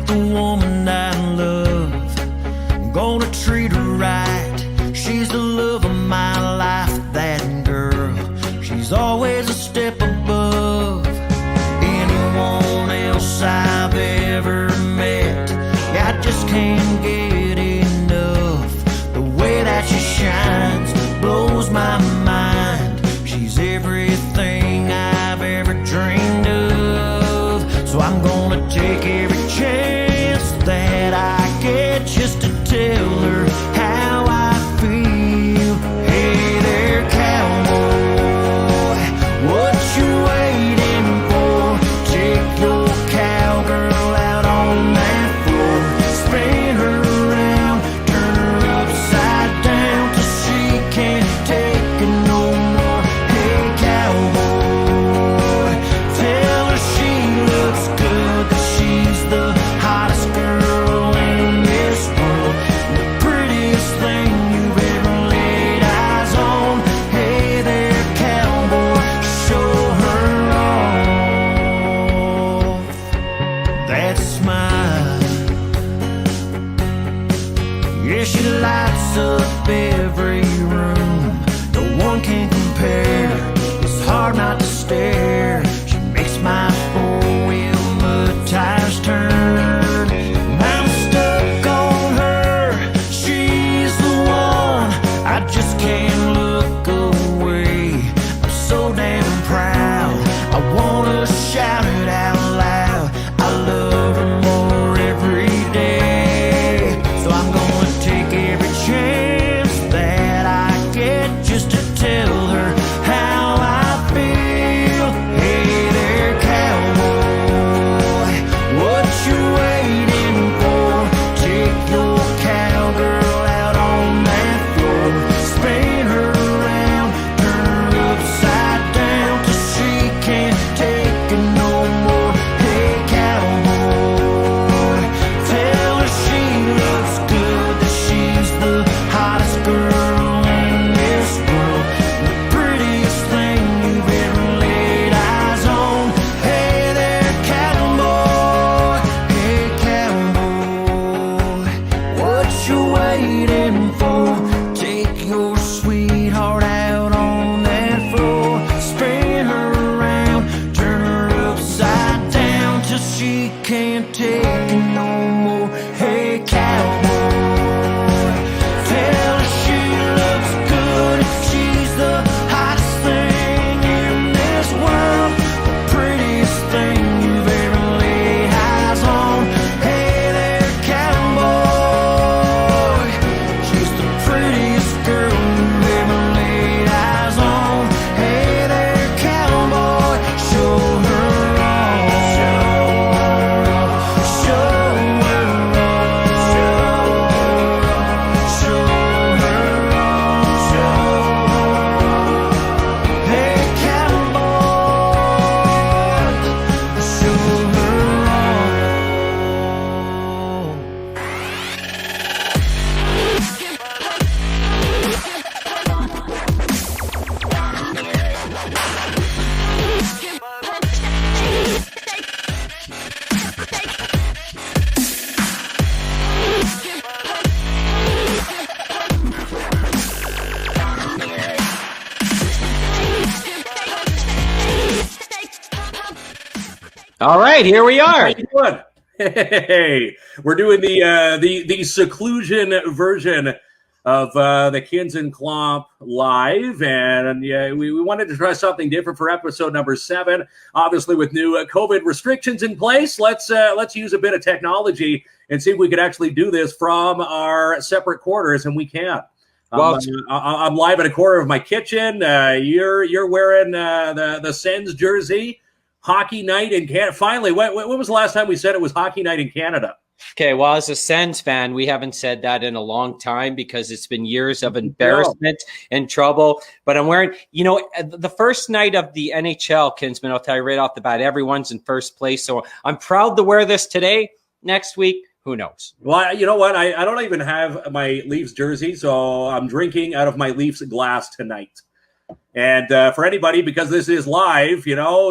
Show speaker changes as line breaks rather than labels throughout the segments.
the woman I love. I'm gonna treat her right. She's the love of my life, that girl. She's always a step above anyone else I've ever met. Yeah, I just can't get enough. The way that she shines blows my mind. She's everything I've ever dreamed of. So I'm gonna take every chance that I get just to tell her how I feel. Hey there, cowboy, what you waiting for? Take your cowgirl out on that floor, spin her around, turn her upside down till she can't take it no more. Hey cowboy, tell her she looks good, that she's the hottest girl in this world, the prettiest thing you've ever laid eyes on. Hey there, cowboy, show her off. That smile, yeah, she lights up every room. No one can compare. It's hard not to stare. She makes my four-wheel mud tires turn. I'm stuck on her. She's the one. I just can't look away. I'm so damn proud. I wanna shout it out loud. I love her more every day. So I'm gonna take every chance that I get just to tell her how I feel. Hey there, cowboy, what you waiting for? Take your cowgirl out on that floor, spin her around, turn her upside down till she can't take it no more. Hey cowboy, tell her she looks good, that she's the hottest girl in this world, the prettiest thing you've ever laid eyes on. Hey there, cowboy, hey cowboy, what you waiting for? Take your sweetheart out on that floor, spin her around, turn her upside down till she can't take it no more. Hey cowboy, tell her she looks good, she's the hottest thing in this world, the prettiest thing you've ever laid eyes on. Hey there, cowboy, she's the prettiest girl you've ever laid eyes on. Hey there, cowboy, show her off. Show her off. Show her off. Show her off. Hey cowboy, show her
All right, here we are.
Good. Hey, we're doing the seclusion version of the KINZ and KLOMP live, and we wanted to try something different for episode number 7. Obviously, with new COVID restrictions in place, let's use a bit of technology and see if we could actually do this from our separate quarters, and we can.
Well,
I'm live in a corner of my kitchen. You're wearing the Sens jersey. Hockey night in Canada. Finally, when was the last time we said it was hockey night in Canada?
Okay, well, as a Sens fan, we haven't said that in a long time because it's been years of embarrassment and trouble. But I'm wearing, the first night of the NHL, Kinsman, I'll tell you right off the bat, everyone's in first place. So I'm proud to wear this today. Next week, who knows?
Well, you know what? I don't even have my Leafs jersey, so I'm drinking out of my Leafs glass tonight. And for anybody, because this is live,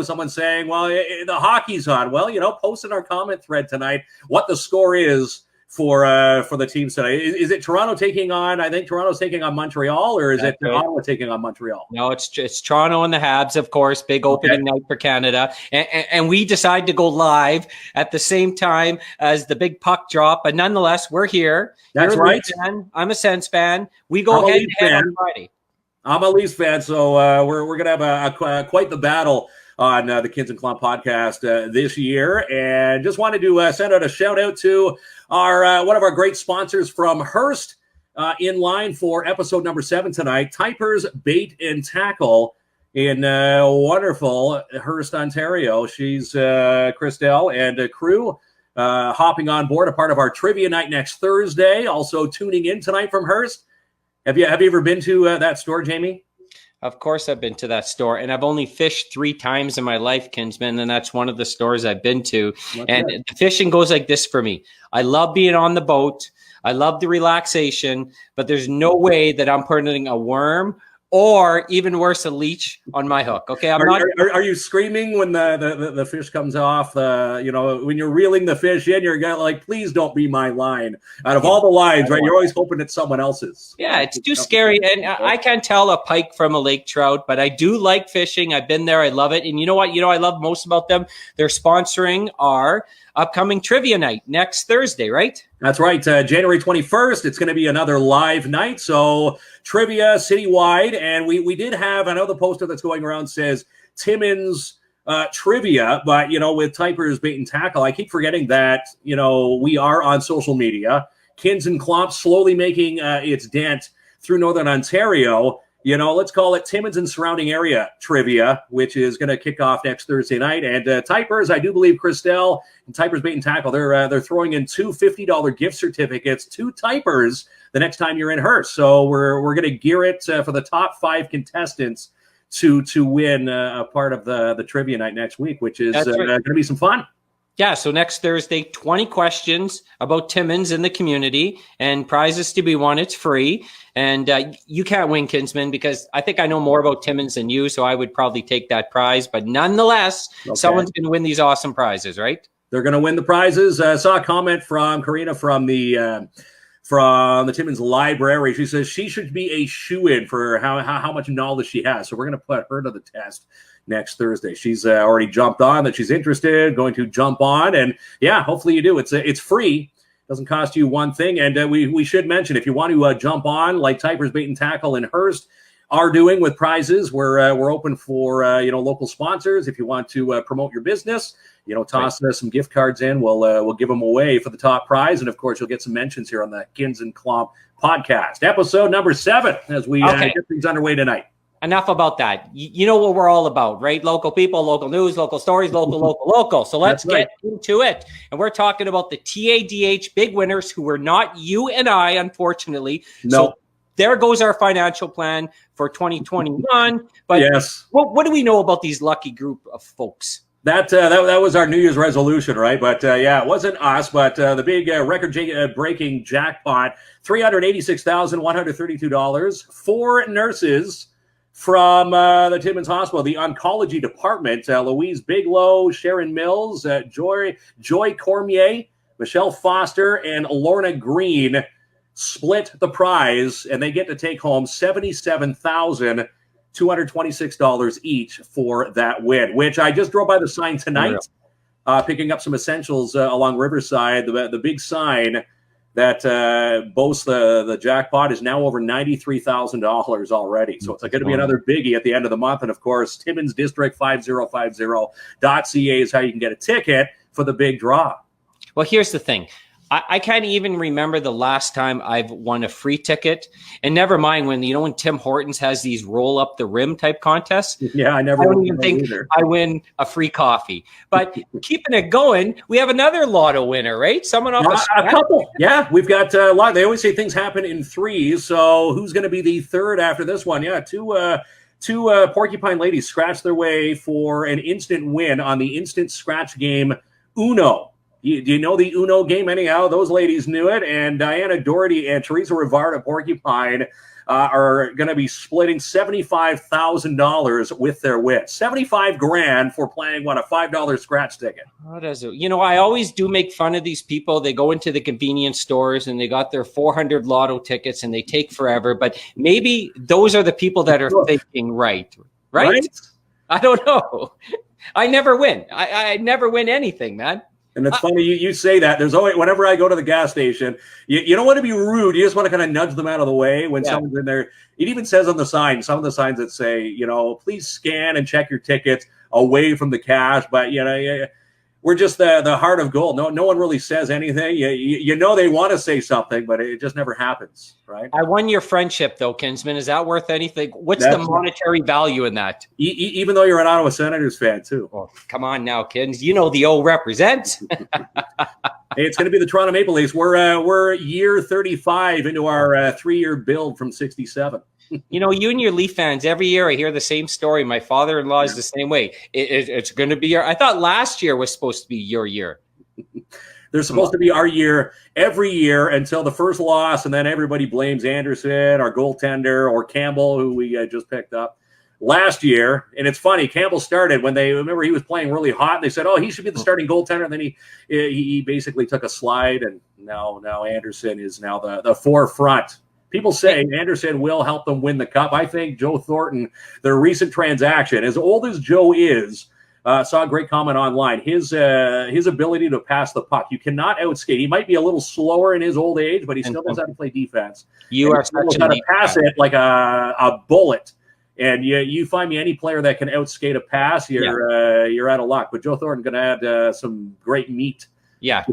someone saying, well, the hockey's on. Well, post in our comment thread tonight what the score is for the teams tonight. Is it Toronto taking on, I think Toronto's taking on Montreal, or is it Ottawa taking on Montreal?
No, it's Toronto and the Habs, of course, big opening night for Canada. And we decide to go live at the same time as the big puck drop. But nonetheless, we're here.
That's right.
Fan. I'm a Sens fan. We go head to head on Friday.
I'm a Leafs fan, so we're going to have quite the battle on the KINZ and KLOMP podcast this year. And just wanted to send out a shout out to our one of our great sponsors from Hearst, in line for episode number 7 tonight, Typer's Bait and Tackle in wonderful Hearst, Ontario. She's Christelle and crew hopping on board, a part of our trivia night next Thursday. Also tuning in tonight from Hearst. Have you ever been to that store, Jamie?
Of course I've been to that store, and I've only fished 3 times in my life, Kinsman, and that's one of the stores I've been to. And the fishing goes like this for me. I love being on the boat. I love the relaxation, but there's no way that I'm putting a worm or even worse, a leech on my hook. Okay,
Are you screaming when the fish comes off? When you're reeling the fish in, you're like, please don't be my line. Out of all the lines, right? You're always hoping it's someone else's.
Yeah, it's too scary, and I can't tell a pike from a lake trout. But I do like fishing. I've been there. I love it. And you know what? I love most about them. They're sponsoring our upcoming trivia night next Thursday, right?
That's right. January 21st. It's going to be another live night. So trivia citywide. And we did have, I know the poster that's going around says Timmins trivia, but, with Typer's Bait and Tackle, I keep forgetting that, we are on social media. KINZ and KLOMP slowly making its dent through Northern Ontario. Let's call it Timmins and surrounding area trivia, which is going to kick off next Thursday night. And Typers, I do believe Christelle and Typers Bait and Tackle, they're throwing in 2 $50 gift certificates to Typers the next time you're in Hearst. So we're going to gear it for the top 5 contestants to win a part of the trivia night next week, which is going to be some fun.
Yeah, so next Thursday, 20 questions about Timmins in the community and prizes to be won. It's free. And you can't win, Kinsman, because I think I know more about Timmins than you, so I would probably take that prize. But nonetheless, someone's going to win these awesome prizes, right?
They're going to win the prizes. I saw a comment from Karina from the Timmins Library. She says she should be a shoo-in for how much knowledge she has. So we're going to put her to the test next Thursday. She's already jumped on that she's interested, going to jump on. And yeah, hopefully you do. It's free. Doesn't cost you one thing. And we should mention, if you want to jump on, like Typer's Bait and Tackle in Hearst are doing with prizes, we're open for local sponsors. If you want to promote your business, toss some gift cards in. We'll give them away for the top prize. And of course, you'll get some mentions here on the KINZ and KLOMP podcast, episode number 7, as we get things underway tonight.
Enough about that. You know what we're all about, right? Local people, local news, local stories, local. So let's get into it. And we're talking about the TADH Big Winners, who were not you and I, unfortunately.
No.
So there goes our financial plan for 2021. But
yes,
what do we know about these lucky group of folks?
That was our New Year's resolution, right? But it wasn't us. But the big record-breaking jackpot, $386,132. 4 nurses from the Timmins Hospital, the oncology department, Louise Biglow, Sharon Mills, Joy Cormier, Michelle Foster, and Lorna Green split the prize, and they get to take home $77,226 each for that win, which I just drove by the sign tonight, picking up some essentials along Riverside. The big sign that boasts the jackpot is now over $93,000 already. So it's going to be another biggie at the end of the month. And of course, Timmins District 5050.ca is how you can get a ticket for the big draw.
Well, here's the thing. I can't even remember the last time I've won a free ticket. And never mind when Tim Hortons has these roll up the rim type contests.
Yeah, I don't even think
I win a free coffee. But keeping it going, we have another lotto winner, right? Someone off
a couple. Yeah, we've got a lot. They always say things happen in threes. So who's going to be the third after this one? Yeah, two Porcupine ladies scratched their way for an instant win on the instant scratch game Uno. Do you know the Uno game anyhow? Those ladies knew it. And Diana Doherty and Teresa Rivard of Porcupine are going to be splitting $75,000 with their win. 75 grand for playing, what, a $5 scratch ticket.
How does it? You know, I always do make fun of these people. They go into the convenience stores and they got their 400 lotto tickets and they take forever. But maybe those are the people that are thinking right? I don't know. I never win. I never win anything, man.
And it's funny you say that. There's always, whenever I go to the gas station, you don't want to be rude. You just want to kind of nudge them out of the way when someone's in there. It even says on the sign, some of the signs that say, you know, please scan and check your tickets away from the cash. But, you know, we're just the heart of gold. No one really says anything. You know they want to say something, but it just never happens, right?
I won your friendship, though, Kinsman. Is that worth anything? What's the monetary value in that?
Even though you're an Ottawa Senators fan, too.
Oh, come on now, Kins. You know the O represents.
Hey, it's going to be the Toronto Maple Leafs. We're year 35 into our 3-year build from 67.
You know, you and your Leaf fans, every year I hear the same story. My father-in-law is the same way. It's going to be your – I thought last year was supposed to be your year.
They're supposed to be our year every year until the first loss, and then everybody blames Anderson, our goaltender, or Campbell, who we just picked up last year. And it's funny, Campbell started when they – remember he was playing really hot. And they said, oh, he should be the starting goaltender. And then he basically took a slide, and now Anderson is now the forefront. People say Anderson will help them win the cup. I think Joe Thornton, their recent transaction, as old as Joe is, saw a great comment online. His ability to pass the puck, you cannot outskate. He might be a little slower in his old age, but he still knows how to play defense.
You are such
how to pass it like a bullet. And you find me any player that can outskate a pass, you're out of luck. But Joe Thornton going to add some great meat.
Yeah,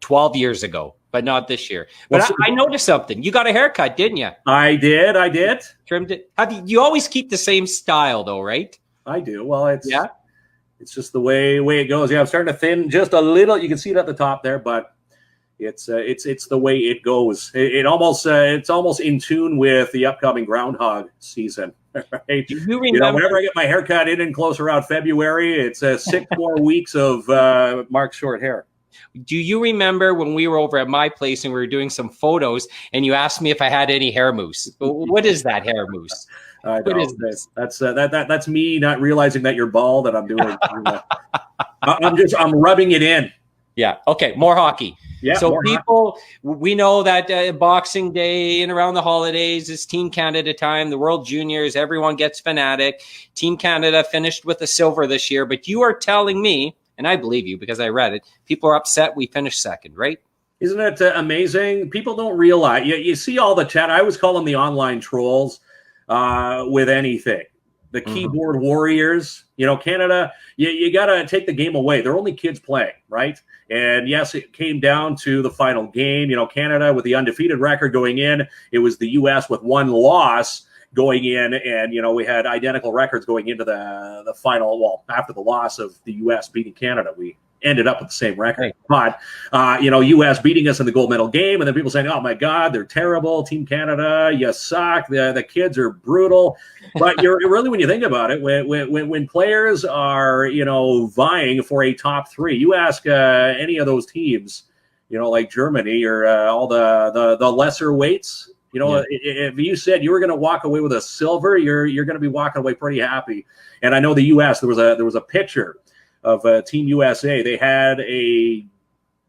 12 years ago. But not this year. But I noticed something. You got a haircut, didn't you?
I did.
Trimmed it. You always keep the same style, though, right?
I do. Well, it's just the way it goes. Yeah, I'm starting to thin just a little. You can see it at the top there, but it's the way it goes. It's almost in tune with the upcoming groundhog season. Right?
Do you remember?
Whenever I get my haircut in close around February, it's 6 more weeks of Mark's short hair.
Do you remember when we were over at my place and we were doing some photos and you asked me if I had any hair mousse? What is that hair mousse? What is this?
That's me not realizing that you're bald and I'm doing. I'm rubbing it in.
Yeah. Okay. More hockey.
Yeah.
So we know that Boxing Day and around the holidays is Team Canada time. The World Juniors, everyone gets fanatic. Team Canada finished with a silver this year, but you are telling me, and I believe you because I read it, people are upset we finished second, right?
Isn't it amazing? People don't realize. You see all the chat. I always call them the online trolls with anything. The keyboard warriors. You know, Canada, you got to take the game away. They're only kids playing, right? And yes, it came down to the final game. You know, Canada with the undefeated record going in. It was the U.S. with one loss going in, and you know we had identical records going into the final. Well, after the loss of the U.S. beating Canada, we ended up with the same record. Right. But you know, U.S. beating us in the gold medal game, and then people saying, "Oh my God, they're terrible, Team Canada, you suck. The kids are brutal." But you're really, when you think about it, when players are vying for a top three, you ask any of those teams, like Germany or all the lesser weights. If you said you were going to walk away with a silver, you're going to be walking away pretty happy. And I know the U.S. there was a picture of Team USA. They had a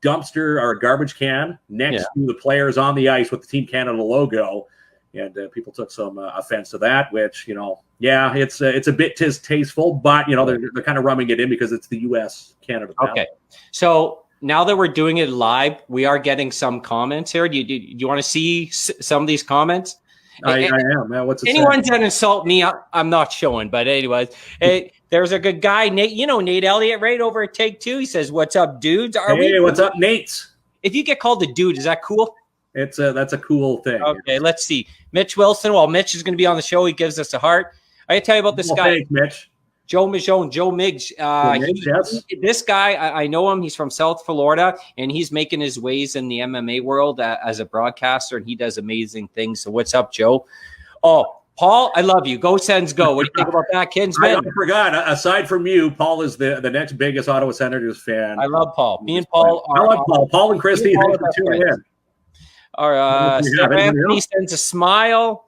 dumpster or a garbage can next to the players on the ice with the Team Canada logo, and people took some offense to that. Which it's a bit distasteful, but they're kind of rubbing it in because it's the U.S. Canada battle. Okay,
so. Now that we're doing it live, we are getting some comments here. Do you want to see some of these comments?
I am. What's it
anyone that insult me, I'm not showing. But anyways, hey, there's a good guy, Nate. Nate Elliott, right over at Take Two. He says, "What's up, dudes?
What's up, Nate?"
If you get called a dude, is that cool?
That's a cool thing.
Okay, let's see. Mitch Wilson. Well, Mitch is going to be on the show. He gives us a heart. I got to tell you about this guy.
Thanks, Mitch.
Joe Michon, Joe Miggs. This guy, I know him. He's from South Florida, and he's making his ways in the MMA world as a broadcaster, and he does amazing things. So what's up, Joe? Oh, Paul, I love you. Go Sens, go. What do you think about that, Kinsman?
I forgot. Aside from you, Paul is the next biggest Ottawa Senators fan.
I love Paul. Me and Paul
I love Paul. Paul and Christy, thanks for tuning in.
Sarah Anthony sends a smile.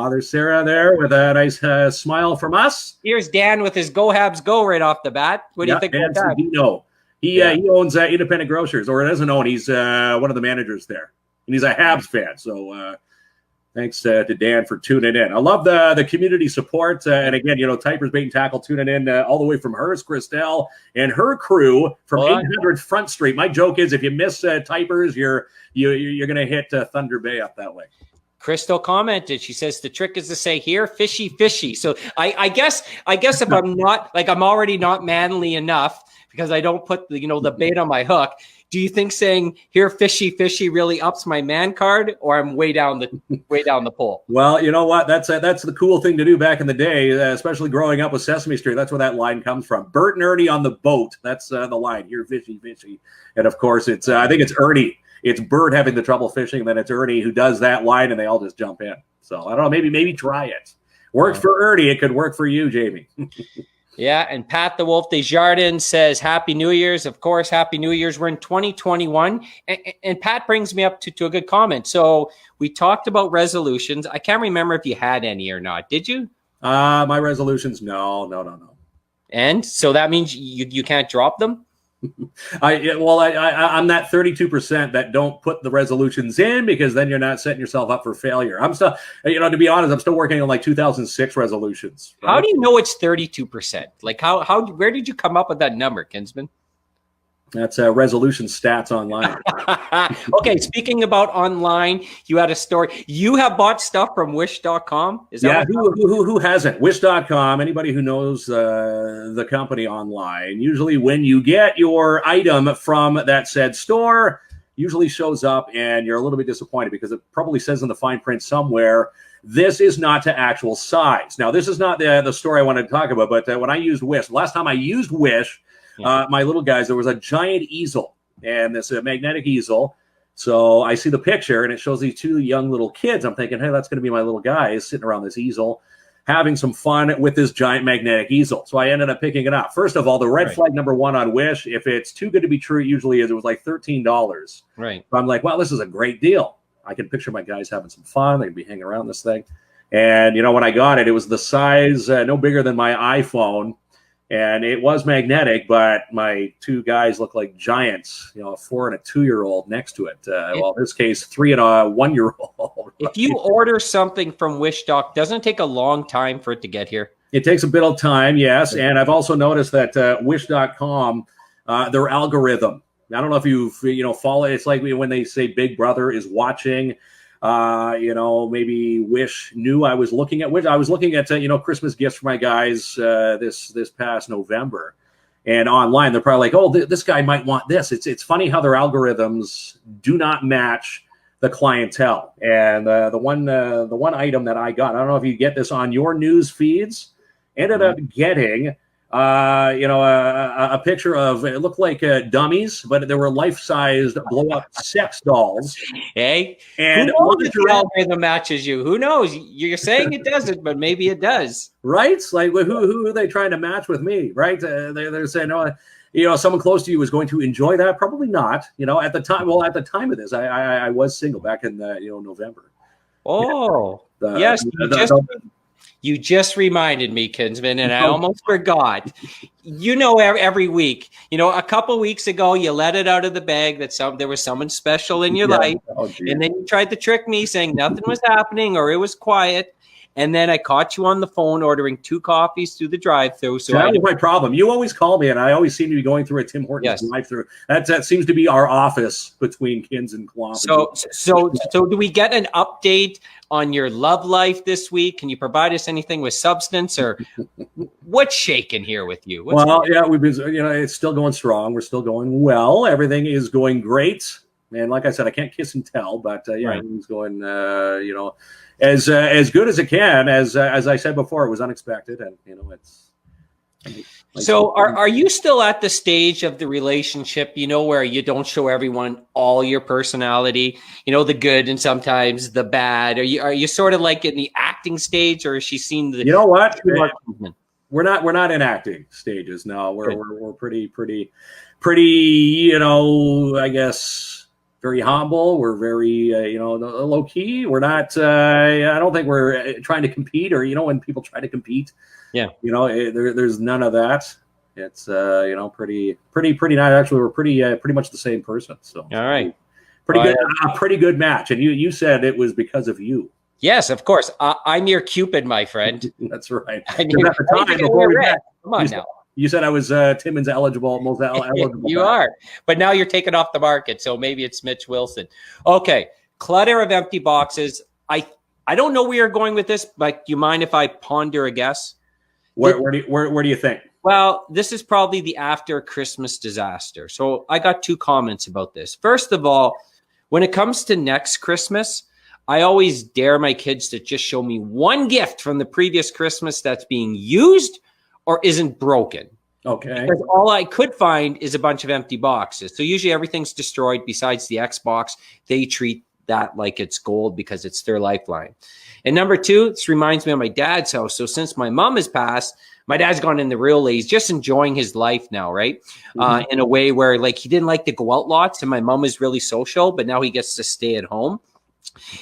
There's Sarah there with a nice smile from us.
Here's Dan with his Go Habs Go right off the bat. What do you think about that?
He owns Independent Grocers, or doesn't own. He's one of the managers there, and he's a Habs fan. So thanks to Dan for tuning in. I love the community support. And again, Typers Bait and Tackle tuning in all the way from Hearst, Christelle, and her crew from 800 Front Street. My joke is, if you miss Typers, you're going to hit Thunder Bay up that way.
Crystal commented. She says the trick is to say here, fishy, fishy. So I guess if I'm not I'm already not manly enough because I don't put the bait on my hook. Do you think saying here, fishy, fishy really ups my man card, or I'm way down the pole? Well,
you know what? That's the cool thing to do back in the day, especially growing up with Sesame Street. That's where that line comes from. Bert and Ernie on the boat. That's the line. Here, fishy, fishy. And of course, it's I think it's Ernie. It's Bert having the trouble fishing, and then it's Ernie who does that line, and they all just jump in. So I don't know. Maybe try it. Worked for Ernie. It could work for you, Jamie.
Yeah, and Pat the Wolf Desjardins says, Happy New Year's. Of course, Happy New Year's. We're in 2021. And Pat brings me up to a good comment. So we talked about resolutions. I can't remember if you had any or not. Did you?
My resolutions, no.
And so that means you can't drop them?
I'm that 32% that don't put the resolutions in, because then you're not setting yourself up for failure. I'm still, to be honest, I'm still working on like 2006 resolutions. Right?
How do you know it's 32%? Like where did you come up with that number, Kinsman?
That's resolution stats online.
Okay, speaking about online, you had a story. You have bought stuff from wish.com? Is that
who hasn't? Wish.com, anybody who knows the company online, usually when you get your item from that said store, usually shows up and you're a little bit disappointed because it probably says in the fine print somewhere, this is not to actual size. Now, this is not the store I wanted to talk about, but when I used Wish, last time I used Wish, my little guys, there was a giant easel, and this magnetic easel. So I see the picture, and it shows these two young little kids. I'm thinking, hey, that's going to be my little guys sitting around this easel, having some fun with this giant magnetic easel. So I ended up picking it up. First of all, the red flag number one on Wish, if it's too good to be true, it usually is. It was like $13.
Right.
So I'm like, well, this is a great deal. I can picture my guys having some fun. They can be hanging around this thing. And, when I got it, it was the size no bigger than my iPhone. And it was magnetic, but my two guys look like giants, a 4 and a 2-year-old next to it. Well, in this case, 3 and a 1-year-old.
If you order something from Wish.com, doesn't it take a long time for it to get here?
It takes a bit of time, yes. And I've also noticed that Wish.com, their algorithm, I don't know if you've, follow it. It's like when they say Big Brother is watching. Maybe Wish knew I was looking at Wish. I was looking at, Christmas gifts for my guys this past November. And online, they're probably like, oh, this guy might want this. It's funny how their algorithms do not match the clientele. And the one item that I got, I don't know if you get this on your news feeds, ended up getting a picture of, it looked like dummies, but there were life-sized blow-up sex dolls.
Hey,
and
who knows if your algorithm matches you? Who knows? You're saying it doesn't, but maybe it does.
Right? Like, who are they trying to match with me? Right? They're saying, someone close to you is going to enjoy that. Probably not. At the time. Well, at the time of this, I was single back in November.
Oh, yes. You just reminded me, Kinsman, and I almost forgot. Every week, a couple weeks ago, you let it out of the bag that there was someone special in your life. And then you tried to trick me saying nothing was happening or it was quiet. And then I caught you on the phone ordering 2 coffees through the drive-thru. So
that was my problem. You always call me, and I always seem to be going through a Tim Hortons drive-thru. That seems to be our office between KINZ and KLOMP.
So do we get an update on your love life this week? Can you provide us anything with substance, or what's shaking here with you?
We've been, it's still going strong. We're still going well. Everything is going great. And like I said, I can't kiss and tell, but everything's going, as good as it can. As I said before, it was unexpected, and it's.
So are you still at the stage of the relationship, where you don't show everyone all your personality, the good and sometimes the bad? Are you sort of like in the acting stage, or is she seen the?
You know what? We're not in acting stages. No, we're pretty. I guess very humble. We're very, low key. We're not. I don't think we're trying to compete, or when people try to compete.
Yeah.
There's none of that. It's pretty nice. Actually, we're pretty much the same person. So
all right,
pretty good match. And you said it was because of you.
Yes, of course. I'm your Cupid, my friend.
That's right.
At the time before we met, come on now.
You said I was Timmins eligible, most eligible.
You are, but now you're taken off the market, so maybe it's Mitch Wilson. Okay, clutter of empty boxes. I don't know where you're going with this, but do you mind if I ponder a guess?
Where do you think?
Well, this is probably the after Christmas disaster. So I got 2 comments about this. First of all, when it comes to next Christmas, I always dare my kids to just show me one gift from the previous Christmas that's being used or isn't broken.
Okay.
Because all I could find is a bunch of empty boxes. So usually everything's destroyed besides the Xbox. They treat that like it's gold because it's their lifeline. And number 2, this reminds me of my dad's house. So since my mom has passed, my dad's gone in the real lazy, just enjoying his life now, right? In a way where like he didn't like to go out lots, and my mom is really social, but now he gets to stay at home.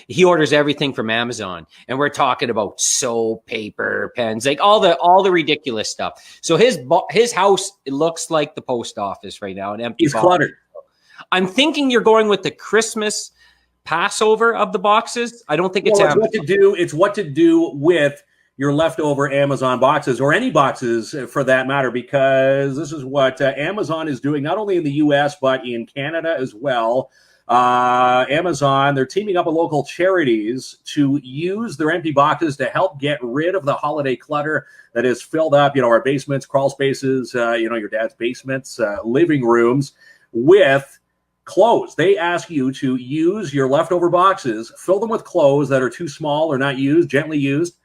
He orders everything from Amazon, and we're talking about soap, paper, pens, like all the ridiculous stuff. So his house, it looks like the post office right now, an empty.
He's cluttered.
I'm thinking you're going with the Christmas Passover of the boxes. I don't think it's
what to do. It's what to do with your leftover Amazon boxes, or any boxes for that matter, because this is what Amazon is doing, not only in the U.S., but in Canada as well. Amazon, they're teaming up with local charities to use their empty boxes to help get rid of the holiday clutter that has filled up, our basements, crawl spaces, your dad's basements, living rooms with clothes. They ask you to use your leftover boxes, fill them with clothes that are too small or not used, gently used,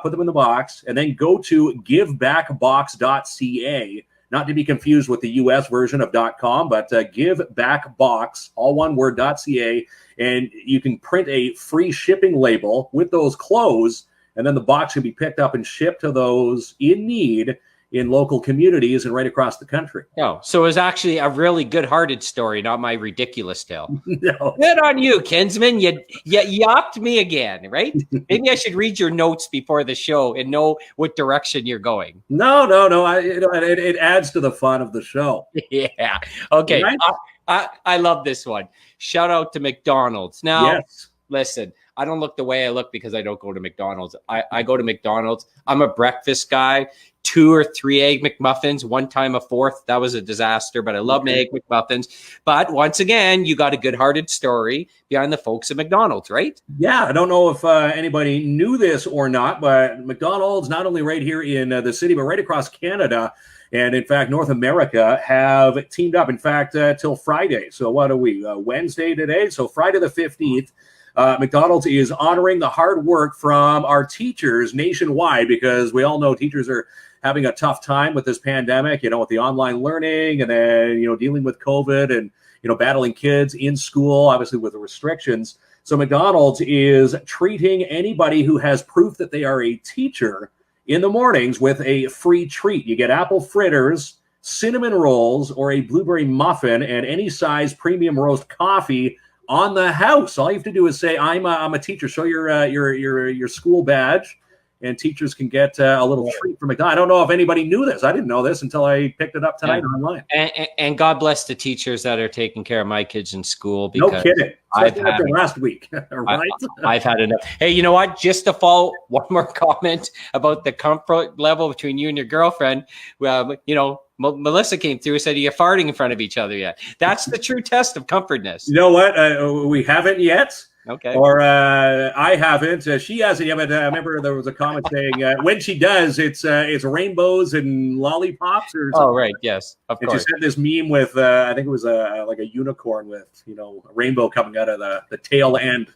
put them in the box, and then go to givebackbox.ca. Not to be confused with the U.S. version of .com, but givebackbox, all one word, .ca, and you can print a free shipping label with those clothes, and then the box can be picked up and shipped to those in need in local communities and right across the country.
Oh, so it was actually a really good-hearted story, not my ridiculous tale.
No.
Good on you, Kinsman. You yapped me again, right? Maybe I should read your notes before the show and know what direction you're going.
No. It adds to the fun of the show.
Yeah. Okay.
Right?
I love this one. Shout out to McDonald's. Now,
Yes.
Listen, I don't look the way I look because I don't go to McDonald's. I go to McDonald's. I'm a breakfast guy. 2 or 3 egg McMuffins, one time a 4th. That was a disaster, but I love my egg McMuffins. But once again, you got a good-hearted story behind the folks at McDonald's, right?
Yeah, I don't know if anybody knew this or not, but McDonald's, not only right here in the city, but right across Canada, and in fact, North America, have teamed up, in fact, till Friday. So what are we, Wednesday today? So Friday the 15th. McDonald's is honoring the hard work from our teachers nationwide, because we all know teachers are having a tough time with this pandemic, with the online learning, and then, dealing with COVID, and, battling kids in school, obviously with the restrictions. So McDonald's is treating anybody who has proof that they are a teacher in the mornings with a free treat. You get apple fritters, cinnamon rolls, or a blueberry muffin, and any size premium roast coffee on the house. All you have to do is say, I'm a teacher. Show your school badge, and teachers can get a little treat from McDonald's. I don't know if anybody knew this. I didn't know this until I picked it up tonight online.
And God bless the teachers that are taking care of my kids in school. Because
no kidding. After last week, right?
I've had enough. Hey, you know what? Just to follow one more comment about the comfort level between you and your girlfriend. Melissa came through and said, are you farting in front of each other yet? That's the true test of comfortness.
You know what? We haven't yet.
Okay.
Or I haven't. She hasn't yet. But I remember there was a comment saying when she does, it's rainbows and lollipops or something.
Oh, right. Yes, of course.
She sent this meme with I think it was like a unicorn with a rainbow coming out of the tail end.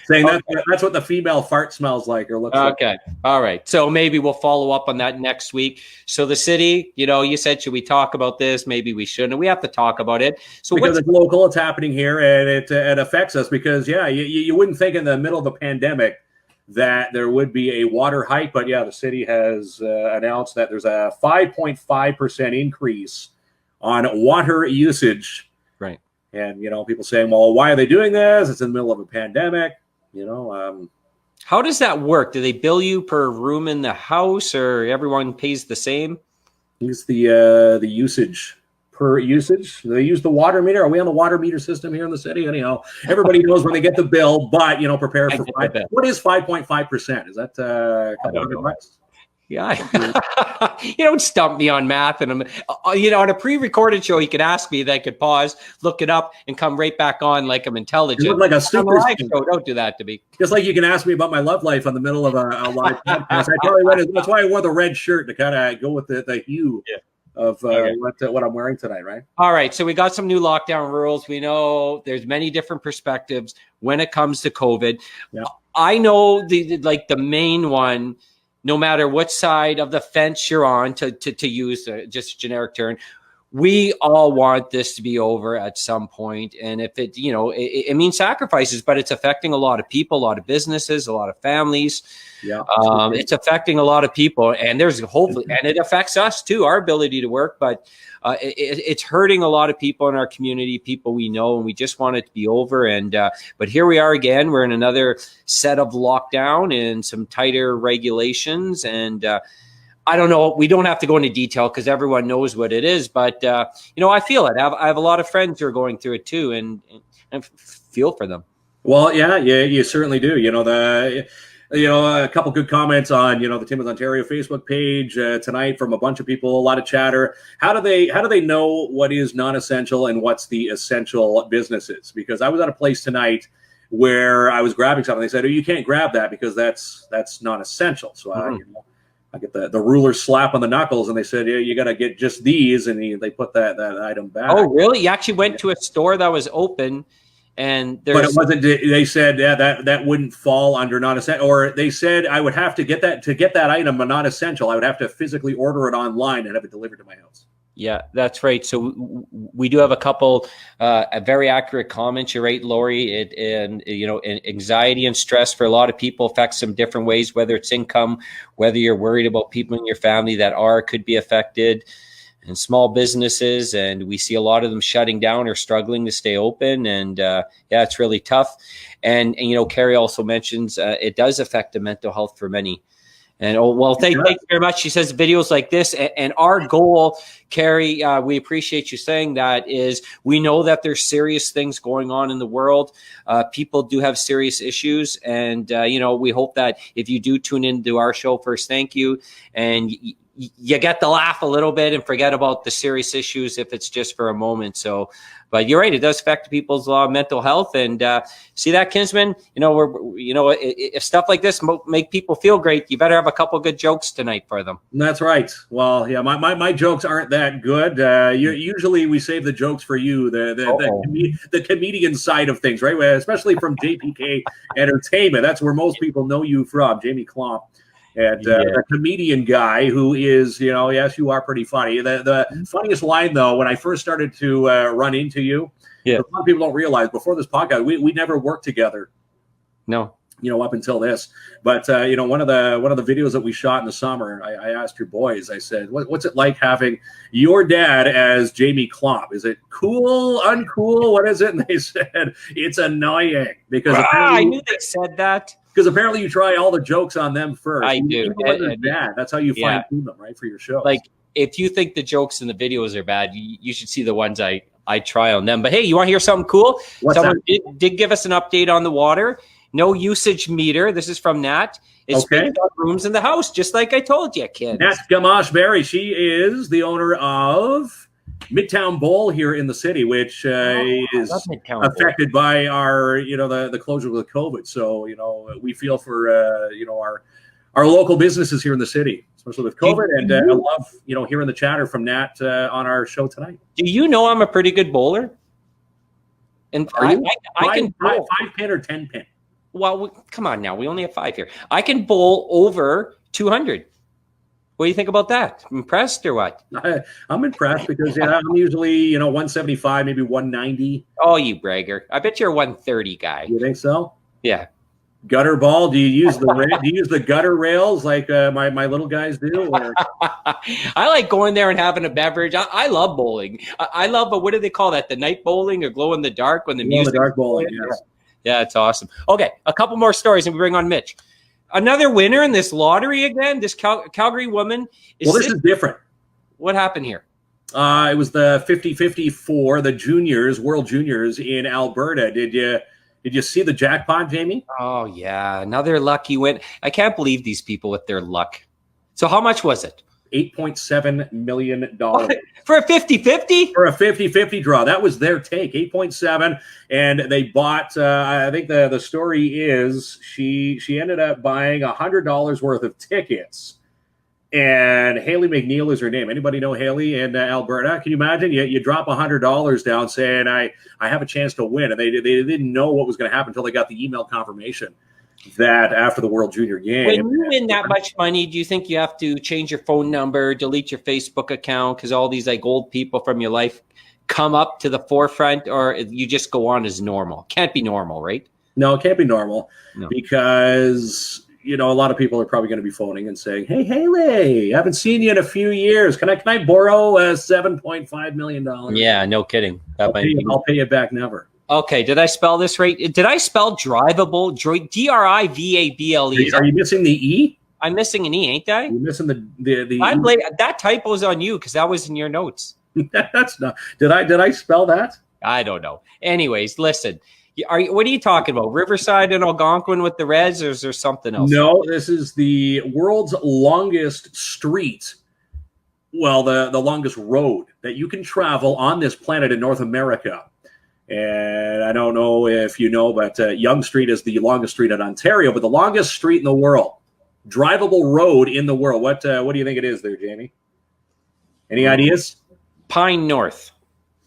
Saying that's what the female fart smells like or looks like.
Okay. All right. So maybe we'll follow up on that next week. So the city, you said, should we talk about this? Maybe we shouldn't. We have to talk about it. So
because it's local, it's happening here, and it affects us because, you wouldn't think in the middle of a pandemic that there would be a water hike. But, the city has announced that there's a 5.5% increase on water usage.
Right.
And, people saying, well, why are they doing this? It's in the middle of a pandemic,
How does that work? Do they bill you per room in the house, or everyone pays the same?
Use the usage per usage. They use the water meter. Are we on the water meter system here in the city? Anyhow, everybody knows when they get the bill, but prepare for what is 5.5%? Is that a couple $100?
Yeah, you don't stump me on math, and on a pre-recorded show, you could ask me, I could pause, look it up, and come right back on like I'm intelligent.
You look like a super
show. Don't do that to me.
Just like you can ask me about my love life on the middle of a live podcast. That's why I wore the red shirt, to kind of go with the hue of what I'm wearing tonight, right?
All right, so we got some new lockdown rules. We know there's many different perspectives when it comes to COVID.
Yeah.
I know the main one. No matter what side of the fence you're on, to use just a generic term, we all want this to be over at some point. And if it means sacrifices, but it's affecting a lot of people, a lot of businesses, a lot of families.
Yeah,
it's affecting a lot of people, and there's hopefully, and it affects us too, our ability to work, but it's hurting a lot of people in our community, people we know, and we just want it to be over. And but here we are again. We're in another set of lockdown and some tighter regulations. And I don't know. We don't have to go into detail because everyone knows what it is. But I feel it. I have a lot of friends who are going through it too, and feel for them.
Well, yeah, you certainly do. A couple good comments on the Timmins Ontario Facebook page tonight from a bunch of people, a lot of chatter. How do they know what is non-essential and what's the essential businesses? Because I was at a place tonight where I was grabbing something. They said, "Oh, you can't grab that because that's non-essential." So I get the ruler slap on the knuckles, and they said, "Yeah, you got to get just these," and they put that item back.
Oh, really? You actually went to a store that was open? But
it wasn't. They said that wouldn't fall under non-essential, or they said I would have to get that item a non-essential. I would have to physically order it online and have it delivered to my house.
Yeah, that's right. So we do have a couple very accurate comments. You're right, Lori. And anxiety and stress for a lot of people affects them different ways. Whether it's income, whether you're worried about people in your family that could be affected. And small businesses, and we see a lot of them shutting down or struggling to stay open. And it's really tough. And Carrie also mentions it does affect the mental health for many. And thank you very much. She says videos like this, and our goal, Carrie, we appreciate you saying that, is we know that there's serious things going on in the world. People do have serious issues, and we hope that if you do tune into our show, first, thank you, and you get to laugh a little bit and forget about the serious issues if it's just for a moment. So, but you're right, it does affect people's mental health. And see that, Kinsman? If stuff like this make people feel great, you better have a couple good jokes tonight for them.
That's right. Well, yeah, my jokes aren't that good. Usually we save the jokes for you, the comedian side of things, right? Especially from JPK Entertainment. That's where most people know you from, Jamie KLOMP. And the comedian guy who is, yes, you are pretty funny. The funniest line, though, when I first started to run into you, a lot of people don't realize before this podcast, we never worked together.
No.
Up until this. But, one of the videos that we shot in the summer, I asked your boys, I said, what's it like having your dad as Jamie KLOMP? Is it cool, uncool? What is it? And they said, it's annoying. Because
I knew they said that.
Because apparently you try all the jokes on them first.
I do.
That's how you fine tune them, right, for your show.
Like, if you think the jokes in the videos are bad, you should see the ones I try on them. But hey, you want to hear something cool? Someone did give us an update on the water. No usage meter. This is from Nat. It's based on rooms in the house, just like I told you, kid.
Nat Gamache Berry. She is the owner of Midtown Bowl here in the city, which is affected by our, the closure with COVID. So, we feel for, our local businesses here in the city, especially with COVID. And I love, hearing the chatter from Nat on our show tonight.
Do you know I'm a pretty good bowler? And I can bowl
5-pin or 10-pin.
Well, come on now. We only have 5 here. I can bowl over 200. What do you think about that? Impressed or what?
I'm impressed because I'm usually 175, maybe 190.
Oh, you bragger! I bet you're a 130 guy.
You think so?
Yeah.
Gutter ball? Do you use the gutter rails like my little guys do? Or?
I like going there and having a beverage. I love bowling. I love, what do they call that? The night bowling or glow in the dark when the music.
The dark bowling. Yes.
Yeah, it's awesome. Okay, a couple more stories and we bring on Mitch. Another winner in this lottery again. This Calgary woman.
This is different.
What happened here?
It was the 50-50 for the juniors, World Juniors in Alberta. Did you see the jackpot, Jamie?
Oh, yeah. Another lucky win. I can't believe these people with their luck. So how much was it?
$8.7 million.
For a 50-50?
For a 50-50 draw. That was their take, 8.7. And they bought, I think the story is she ended up buying $100 worth of tickets. And Haley McNeil is her name. Anybody know Haley in Alberta? Can you imagine? You drop $100 down saying, I have a chance to win. And they didn't know what was going to happen until they got the email confirmation that after the World Junior game.
When you win that much money, do you think you have to change your phone number, delete your Facebook account because all these like old people from your life come up to the forefront, or you just go on as normal? Can't be normal, right?
No, it can't be normal because a lot of people are probably going to be phoning and saying, "Hey, Haley, I haven't seen you in a few years. Can I borrow $7.5 million?"
Yeah, no kidding.
I'll pay you back never.
Okay, did I spell this right? Did I spell drivable? Drivable?
Are you missing the E?
I'm missing an E, ain't I?
You're missing the E.
That typo's on you because that was in your notes.
That's not. Did I spell that?
I don't know. Anyways, listen. What are you talking about? Riverside and Algonquin with the Reds, or is there something else?
No, this is the world's longest street. Well, the longest road that you can travel on this planet in North America. And I don't know if you know, but Yonge Street is the longest street in Ontario, but the longest street in the world, drivable road in the world. What do you think it is there, Jamie? Any ideas?
Pine North.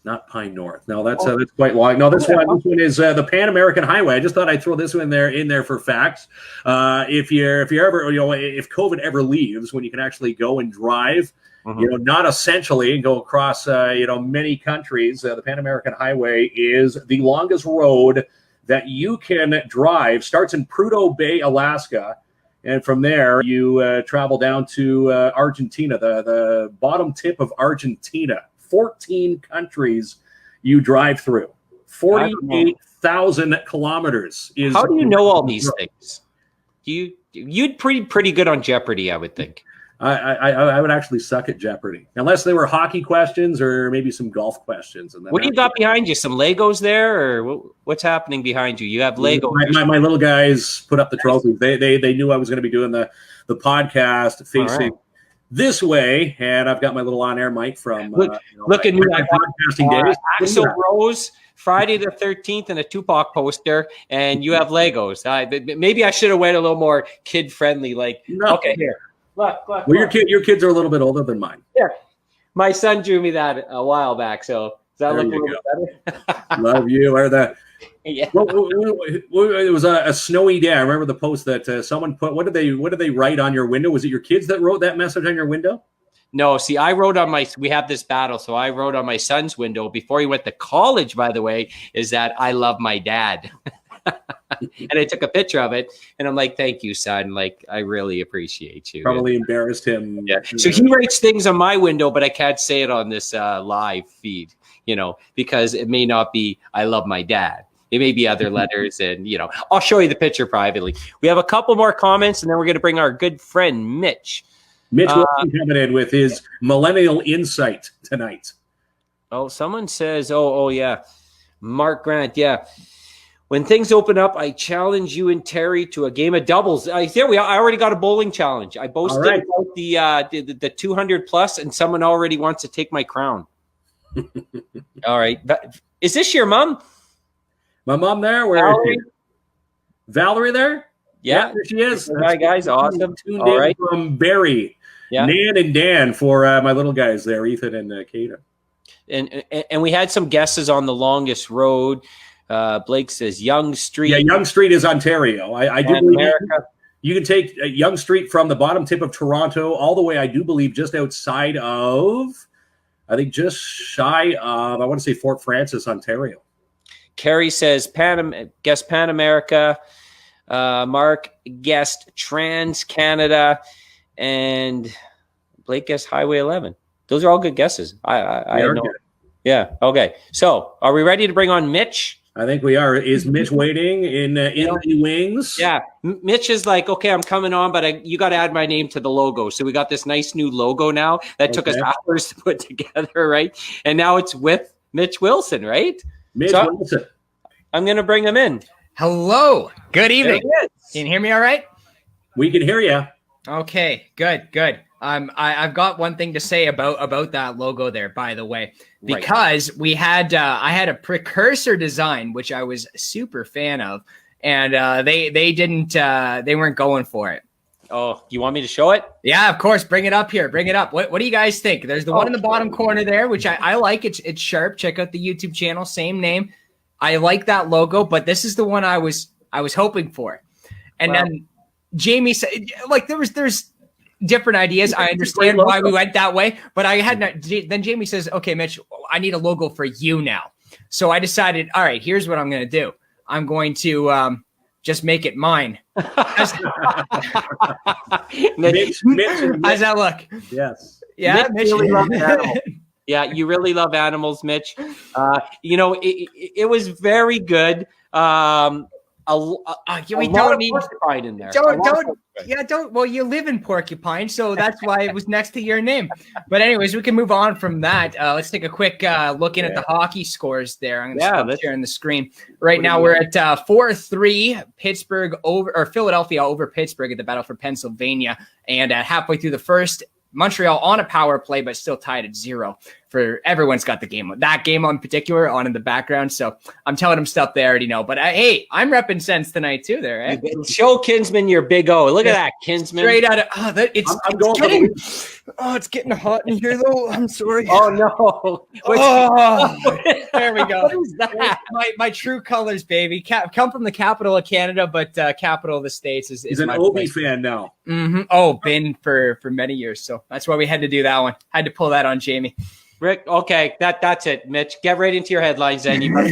Not Pine North. No, that's quite long. No, this one is the Pan American Highway. I just thought I'd throw this one in there for facts. If you're ever, if COVID ever leaves, when you can actually go and drive, not essentially and go across, many countries, the Pan American Highway is the longest road that you can drive. Starts in Prudhoe Bay, Alaska. And from there, you travel down to Argentina, the bottom tip of Argentina. 14 countries you drive through. 48,000 kilometers.
How do you know all these things? You'd pretty good on Jeopardy, I would think.
I would actually suck at Jeopardy, unless they were hockey questions or maybe some golf questions. And
what do you got behind you? Some Legos there, or what's happening behind you? You have Legos.
My little guys put up the trophies. They knew I was going to be doing the podcast facing this way, and I've got my little on-air mic from
look at me,
podcasting days.
Axl Rose, Friday the 13th, and a Tupac poster, and you have Legos. Maybe I should have went a little more kid-friendly. Okay, here. Look.
Well, your kids are a little bit older than mine.
Yeah, my son drew me that a while back. So does that look a little better?
Love you.
Yeah.
It was a snowy day. I remember the post that someone put. What did they write on your window? Was it your kids that wrote that message on your window?
No, see, I wrote on we have this battle. So I wrote on my son's window before he went to college, by the way, is that I love my dad. And I took a picture of it and I'm like, thank you, son. Like, I really appreciate you.
Probably embarrassed him.
Yeah. So he writes things on my window, but I can't say it on this live feed, because it may not be, I love my dad. It may be other letters and, I'll show you the picture privately. We have a couple more comments and then we're going to bring our good friend, Mitch.
Mitch will be coming in with his millennial insight tonight.
Oh, someone says, oh yeah. Mark Grant. Yeah. When things open up, I challenge you and Terry to a game of doubles. I already got a bowling challenge. I boasted about the 200 plus, and someone already wants to take my crown. All right. Is this your mom?
My mom there? Where
Valerie?
Is she? Valerie there?
Yeah,
there she is.
Hi, guys. Awesome.
Tuned in from Barrie. Yeah. Nan and Dan for my little guys there, Ethan and Kata.
And we had some guesses on the longest road. Blake says Yonge Street.
Yeah, Yonge Street is Ontario. I do believe you can take Yonge Street from the bottom tip of Toronto all the way, I do believe, just outside of, I think just shy of, I want to say Fort Francis, Ontario.
Carrie says Pan America. Mark guessed Trans Canada, and Blake guessed Highway 11. Those are all good guesses. I know. Yeah. Okay. So, are we ready to bring on Mitch?
I think we are. Is Mitch waiting in the wings?
Yeah. Mitch is like, okay, I'm coming on, but you got to add my name to the logo. So we got this nice new logo now that took us hours to put together, right? And now it's with Mitch Wilson, right?
Mitch Wilson.
I'm going to bring him in.
Hello. Good evening. Can you hear me all right?
We can hear you.
Okay. Good. I've got one thing to say about that logo there, by the way, because we had I had a precursor design which I was super fan of, and they weren't going for it.
Oh, you want me to show it?
Yeah, of course. Bring it up here. Bring it up. What do you guys think? There's the one in the bottom corner there, which I like. It's sharp. Check out the YouTube channel. Same name. I like that logo, but this is the one I was hoping for. And then Jamie said, like, there's different ideas. I understand why we went that way, but then Jamie says, okay, Mitch, I need a logo for you now. So I decided, all right, here's what I'm going to do. I'm going to just make it mine. How's that look?
Yes.
Yeah,
Mitch really loves animals. Yeah, you really love animals, Mitch. It was very good.
We don't need
porcupine in there.
Well, you live in Porcupine, so that's why it was next to your name. But anyways, we can move on from that. Let's take a quick look in at the hockey scores there. I'm going to share on the screen. Right now we're at 4-3 Philadelphia over Pittsburgh at the Battle for Pennsylvania. And halfway through the first, Montreal on a power play, but still tied at 0. For everyone's got that game in particular on in the background. So I'm telling them stuff they already know. But hey, I'm repping Sens tonight too. There, eh?
Show Kinsman your big O. Look at that, Kinsman.
Straight out of it's getting hot in here though. I'm sorry.
Oh no!
There we go.
What is that?
My true colors, baby. Come from the capital of Canada, but capital of the States is.
He's an Obi fan now.
Mm-hmm. Oh, been for many years. So that's why we had to do that one. Had to pull that on Jamie.
Rick, okay, that's it, Mitch. Get right into your headlines then. You want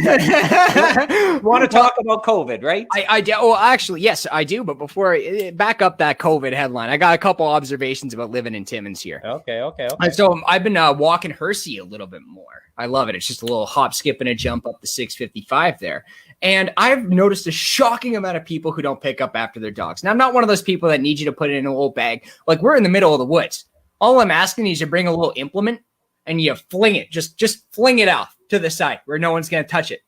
to talk about COVID, right?
I do. Oh, actually, yes, I do. But before back up that COVID headline, I got a couple observations about living in Timmins here.
Okay.
So I've been walking Hersey a little bit more. I love it. It's just a little hop, skip, and a jump up the 655 there. And I've noticed a shocking amount of people who don't pick up after their dogs. Now, I'm not one of those people that need you to put it in a little bag. Like, we're in the middle of the woods. All I'm asking is you bring a little implement and you fling it, just fling it out to the side where no one's going to touch it,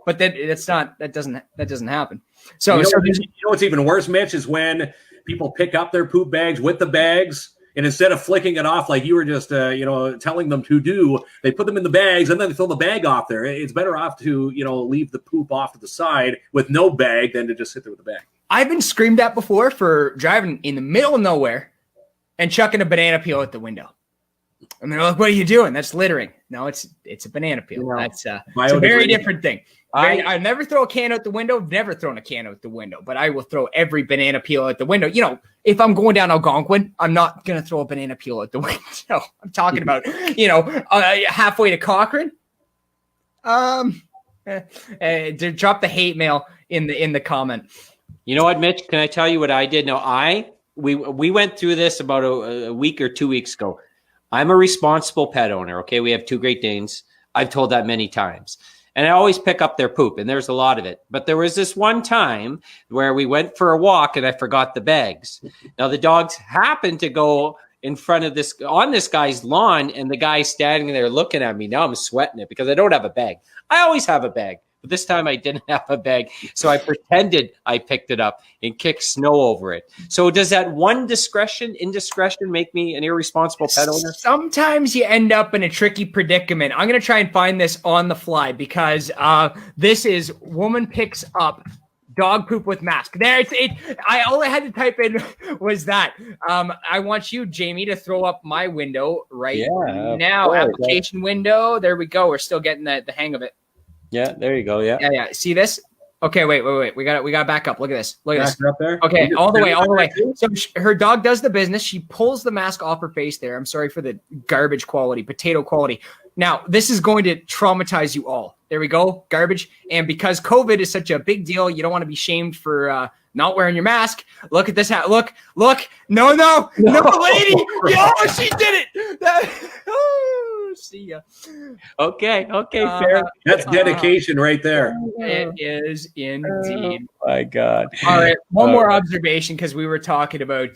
But that doesn't happen. So,
you know what's even worse, Mitch, is when people pick up their poop bags with the bags, and instead of flicking it off like you were just telling them to do, they put them in the bags and then they fill the bag off there. It's better off to leave the poop off to the side with no bag than to just sit there with the bag.
I've been screamed at before for driving in the middle of nowhere and chucking a banana peel out the window. And they're like, what are you doing? That's littering. No, it's a banana peel. That's it's a very different thing. I never throw a can out the window. I've never thrown a can out the window, but I will throw every banana peel out the window. If I'm going down Algonquin, I'm not going to throw a banana peel out the window. I'm talking about, halfway to Cochrane. To drop the hate mail in the comment.
You know what, Mitch? Can I tell you what I did? No, we went through this about a week or 2 weeks ago. I'm a responsible pet owner, okay? We have 2 Great Danes. I've told that many times. And I always pick up their poop, and there's a lot of it. But there was this one time where we went for a walk, and I forgot the bags. Now, the dogs happened to go in front of this guy's lawn, and the guy's standing there looking at me. Now I'm sweating it because I don't have a bag. I always have a bag. But this time I didn't have a bag, so I pretended I picked it up and kicked snow over it. So does that one indiscretion make me an irresponsible pet owner?
Sometimes you end up in a tricky predicament. I'm going to try and find this on the fly because this is woman picks up dog poop with mask. There, all I had to type in was that. I want you, Jamie, to throw up my window now. Application window. There we go. We're still getting the hang of it.
Yeah, there you go. Yeah.
See this? Okay, wait. We got to back up. Look at this.
Up there.
Okay, all the way. So her dog does the business. She pulls the mask off her face there. I'm sorry for the garbage quality, potato quality. Now, this is going to traumatize you all. There we go, garbage. And because COVID is such a big deal, you don't want to be shamed for not wearing your mask. Look at this hat. Look. No, lady. Oh, she did it. See ya.
Okay, fair.
That's dedication right there.
It is indeed.
Oh, my God.
All right, one more observation, because we were talking about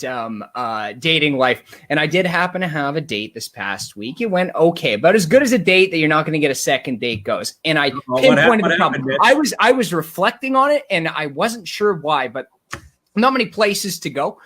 dating life, and I did happen to have a date this past week. It went okay, about as good as a date that you're not going to get a second date goes. And I pinpointed the problem. I was reflecting on it, and I wasn't sure why, but not many places to go.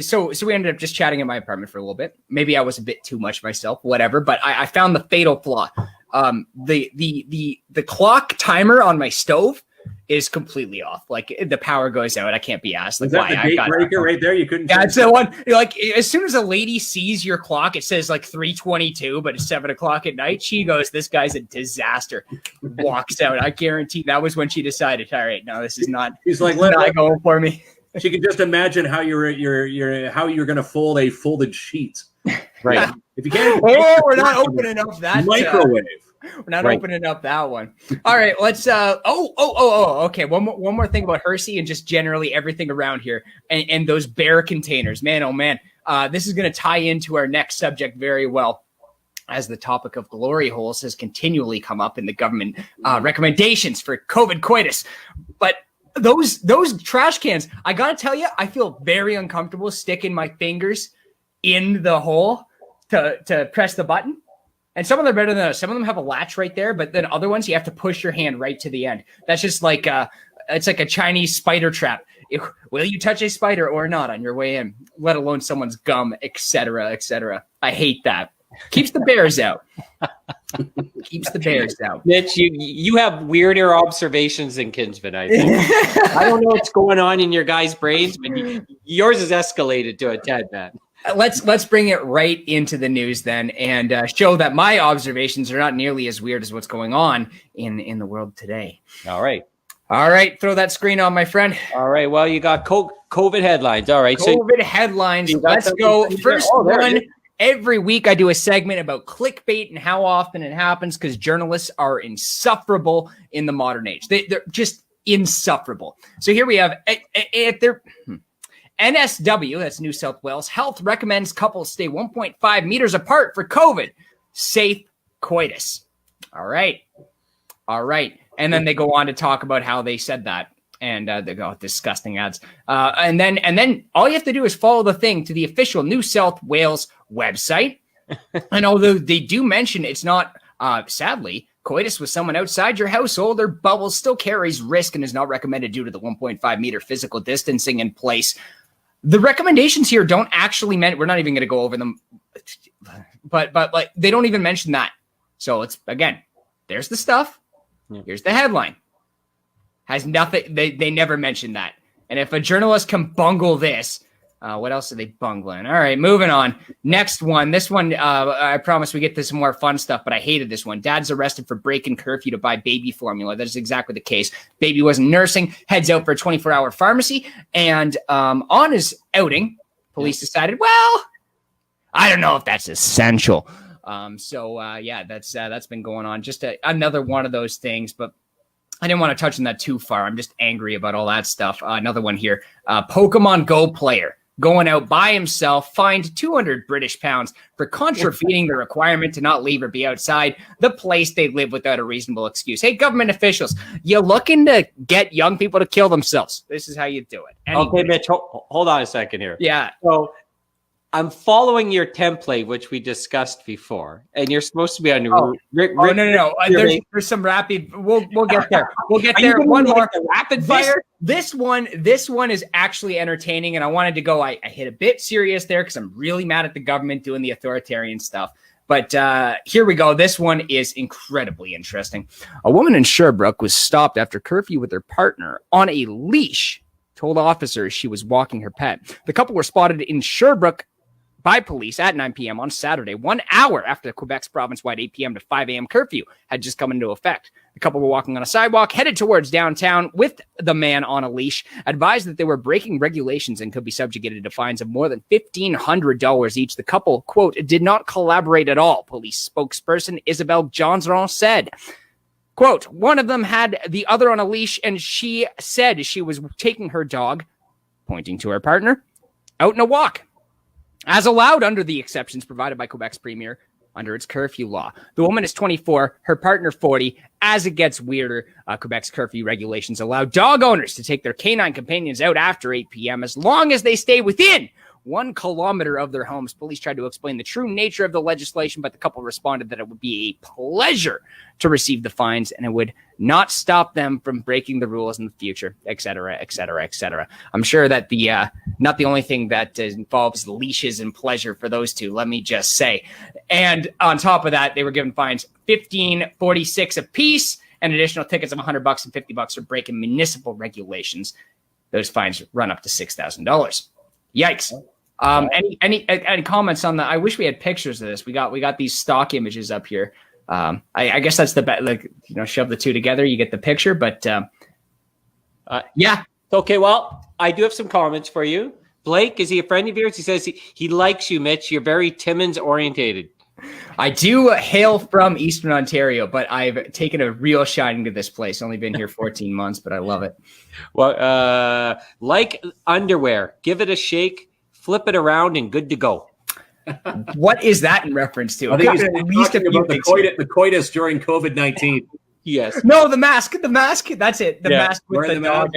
So we ended up just chatting in my apartment for a little bit. Maybe I was a bit too much myself, whatever. But I found the fatal flaw. The clock timer on my stove is completely off. Like the power goes out. I can't be asked. Like,
is that the date breaker right there? You couldn't.
That's the one. Like as soon as a lady sees your clock, it says like 3:22, but it's 7 o'clock at night. She goes, "This guy's a disaster." Walks out. I guarantee that was when she decided. All right, no, this is not.
He's like,
not going for me.
She can just imagine how you're going to fold a folded sheet, right? If you can't,
we're not opening up that
microwave.
We're not opening up that one. All right, let's. Okay. One more thing about Hersey and just generally everything around here and those bear containers. Man, oh man, this is going to tie into our next subject very well, as the topic of glory holes has continually come up in the government recommendations for COVID coitus, but. Those trash cans, I gotta tell you, I feel very uncomfortable sticking my fingers in the hole to press the button. And some of them are better than others. Some of them have a latch right there, but then other ones you have to push your hand right to the end. That's just like it's like a Chinese spider trap. Will you touch a spider or not on your way in? Let alone someone's gum, etc., etc. I hate that. Keeps the bears out. Keeps the bears out.
Mitch, you have weirder observations than Kinsman, I think. I don't know what's going on in your guys' brains, but yours is escalated to a Ted, man.
Let's bring it right into the news then, and show that my observations are not nearly as weird as what's going on in the world today.
All right,
throw that screen on, my friend.
All right, well, you got COVID headlines. All right,
COVID headlines. Let's go. First one. Every week I do a segment about clickbait and how often it happens, because journalists are insufferable in the modern age. They're just insufferable. So here we have NSW, that's New South Wales, Health recommends couples stay 1.5 meters apart for COVID. Safe coitus. All right. And then they go on to talk about how they said that. And they go, disgusting ads. And then all you have to do is follow the thing to the official New South Wales website. And although they do mention it's not, sadly, coitus with someone outside your household or bubble still carries risk and is not recommended due to the 1.5 meter physical distancing in place. The recommendations here don't actually mean, we're not even going to go over them, but like they don't even mention that. So it's, again, there's the stuff. Here's the headline. Has nothing. They never mentioned that. And if a journalist can bungle this, what else are they bungling? All right, moving on. Next one. This one, I promise we get to some more fun stuff, but I hated this one. Dad's arrested for breaking curfew to buy baby formula. That is exactly the case. Baby wasn't nursing, heads out for a 24-hour pharmacy, and on his outing, police decided, well, I don't know if that's essential. That's been going on. Just another one of those things, but I didn't want to touch on that too far. I'm just angry about all that stuff. Another one here. Pokemon Go player going out by himself, fined 200 British pounds for contravening the requirement to not leave or be outside the place they live without a reasonable excuse. Hey, government officials, you looking to get young people to kill themselves? This is how you do it. Anyway.
Okay, Mitch, hold on a second here.
Yeah.
So I'm following your template, which we discussed before, and you're supposed to be on.
No. There's some rapid. We'll get there. We'll get there. One more
rapid fire.
This one is actually entertaining, and I wanted to go. I hit a bit serious there because I'm really mad at the government doing the authoritarian stuff. But here we go. This one is incredibly interesting. A woman in Sherbrooke was stopped after curfew with her partner on a leash. Told officers she was walking her pet. The couple were spotted in Sherbrooke by police at 9 p.m. on Saturday, 1 hour after Quebec's province-wide 8 p.m. to 5 a.m. curfew had just come into effect. The couple were walking on a sidewalk, headed towards downtown with the man on a leash, advised that they were breaking regulations and could be subjugated to fines of more than $1,500 each. The couple, quote, did not collaborate at all, police spokesperson Isabelle Gendron said. Quote, one of them had the other on a leash, and she said she was taking her dog, pointing to her partner, out in a walk, as allowed under the exceptions provided by Quebec's premier under its curfew law. The woman is 24, her partner 40. As it gets weirder, Quebec's curfew regulations allow dog owners to take their canine companions out after 8 p.m. as long as they stay within 1 kilometer of their homes. Police tried to explain the true nature of the legislation, but the couple responded that it would be a pleasure to receive the fines and it would not stop them from breaking the rules in the future, et cetera, et cetera, et cetera. I'm sure that the not the only thing that involves leashes and pleasure for those two, let me just say. And on top of that, they were given fines $15.46 apiece and additional tickets of $100 and $50 for breaking municipal regulations. Those fines run up to $6,000. Yikes. Any comments on that? I wish we had pictures of this. We got these stock images up here. I guess that's the best. Like, shove the two together, you get the picture. But yeah.
Okay. Well, I do have some comments for you. Blake, is he a friend of yours? He says he likes you, Mitch. You're very Timmins orientated.
I do hail from Eastern Ontario, but I've taken a real shining to this place. Only been here 14 months, but I love it.
Well, like underwear, give it a shake, flip it around, and good to go.
What is that in reference to?
I think he's talking about the coitus during COVID-19.
Yes.
No, the mask. That's it. The mask with the dog.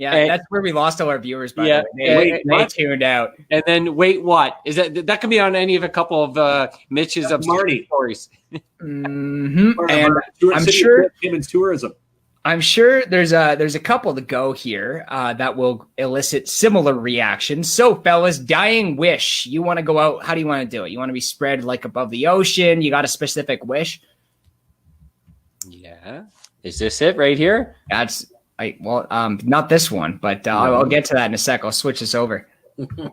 And
that's where we lost all our viewers. By the way, they tuned out.
And then wait, what is that can be on any of a couple of Mitch's obscure stories.
Mm-hmm. And I'm sure
Timmins tourism.
I'm sure there's a couple to go here that will elicit similar reactions. So, fellas, dying wish. You want to go out? How do you want to do it? You want to be spread like above the ocean? You got a specific wish?
Yeah. Is this it right here?
Not this one, but I'll get to that in a sec. I'll switch this over.
All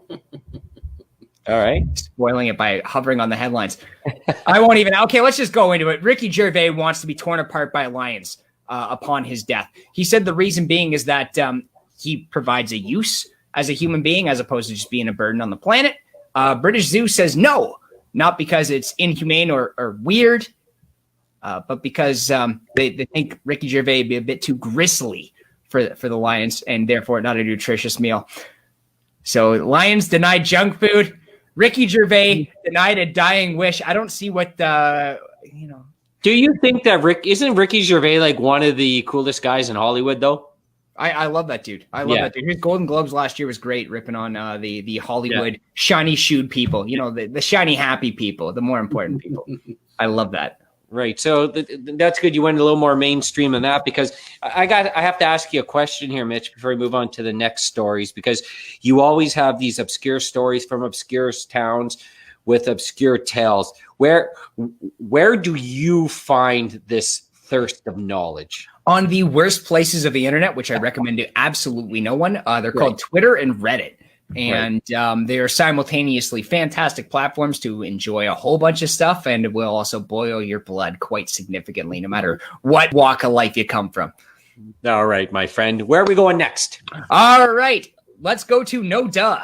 right.
Spoiling it by hovering on the headlines. I won't even. Okay, let's just go into it. Ricky Gervais wants to be torn apart by lions upon his death. He said the reason being is that he provides a use as a human being as opposed to just being a burden on the planet. British Zoo says no, not because it's inhumane or weird, but because they think Ricky Gervais would be a bit too gristly for the lions and therefore not a nutritious meal. So lions denied junk food. Ricky Gervais denied a dying wish. I don't see what
Do you think that isn't Ricky Gervais like one of the coolest guys in Hollywood though?
I love that dude. I love that dude. His Golden Globes last year was great, ripping on the Hollywood shiny shoed people. The shiny happy people, the more important people. I love that.
Right. So that's good. You went a little more mainstream than that because I have to ask you a question here, Mitch, before we move on to the next stories, because you always have these obscure stories from obscure towns with obscure tales. Where do you find this thirst of knowledge?
On the worst places of the internet, which I recommend to absolutely no one. They're called Twitter and Reddit. And they are simultaneously fantastic platforms to enjoy a whole bunch of stuff, and it will also boil your blood quite significantly, no matter what walk of life you come from.
All right, my friend. Where are we going next?
All right. Let's go to No Duh.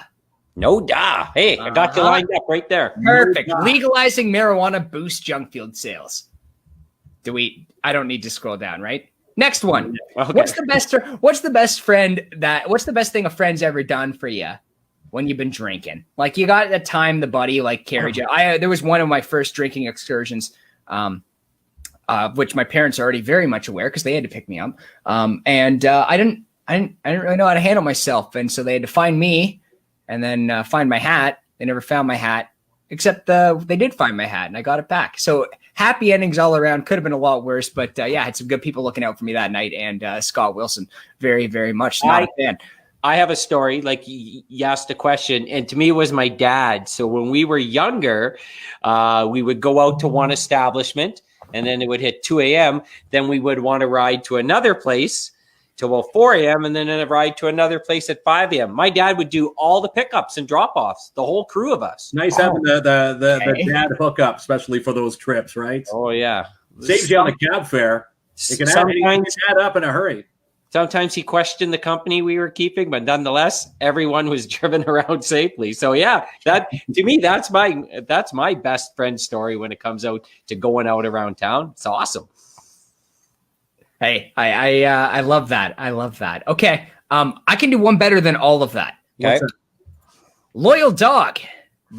No Duh. Hey, I got you lined up right there.
Perfect. Legalizing marijuana boosts junk food sales. I don't need to scroll down, right? Next one. Okay. What's the best thing a friend's ever done for you when you've been drinking? Like you got to time the buddy, like carried you. There was one of my first drinking excursions, which my parents are already very much aware because they had to pick me up. And I didn't really know how to handle myself. And so they had to find me and then find my hat. They never found my hat, except they did find my hat and I got it back. So happy endings all around. Could have been a lot worse, but I had some good people looking out for me that night. And Scott Wilson, very, very much not a fan.
I have a story. Like you asked a question, and to me, it was my dad. So when we were younger, we would go out to one establishment, and then it would hit 2 a.m. Then we would want to ride to another place, till about 4 a.m. and then a ride to another place at 5 a.m. My dad would do all the pickups and drop-offs, the whole crew of us.
Nice having the dad hookup, especially for those trips, right?
Oh, yeah.
Saves you on the cab fare. It can add up in a hurry.
Sometimes he questioned the company we were keeping, but nonetheless, everyone was driven around safely. So yeah, that to me, that's my best friend story when it comes out to going out around town. It's awesome.
Hey, I love that. I love that. Okay, I can do one better than all of that.
Okay.
Loyal dog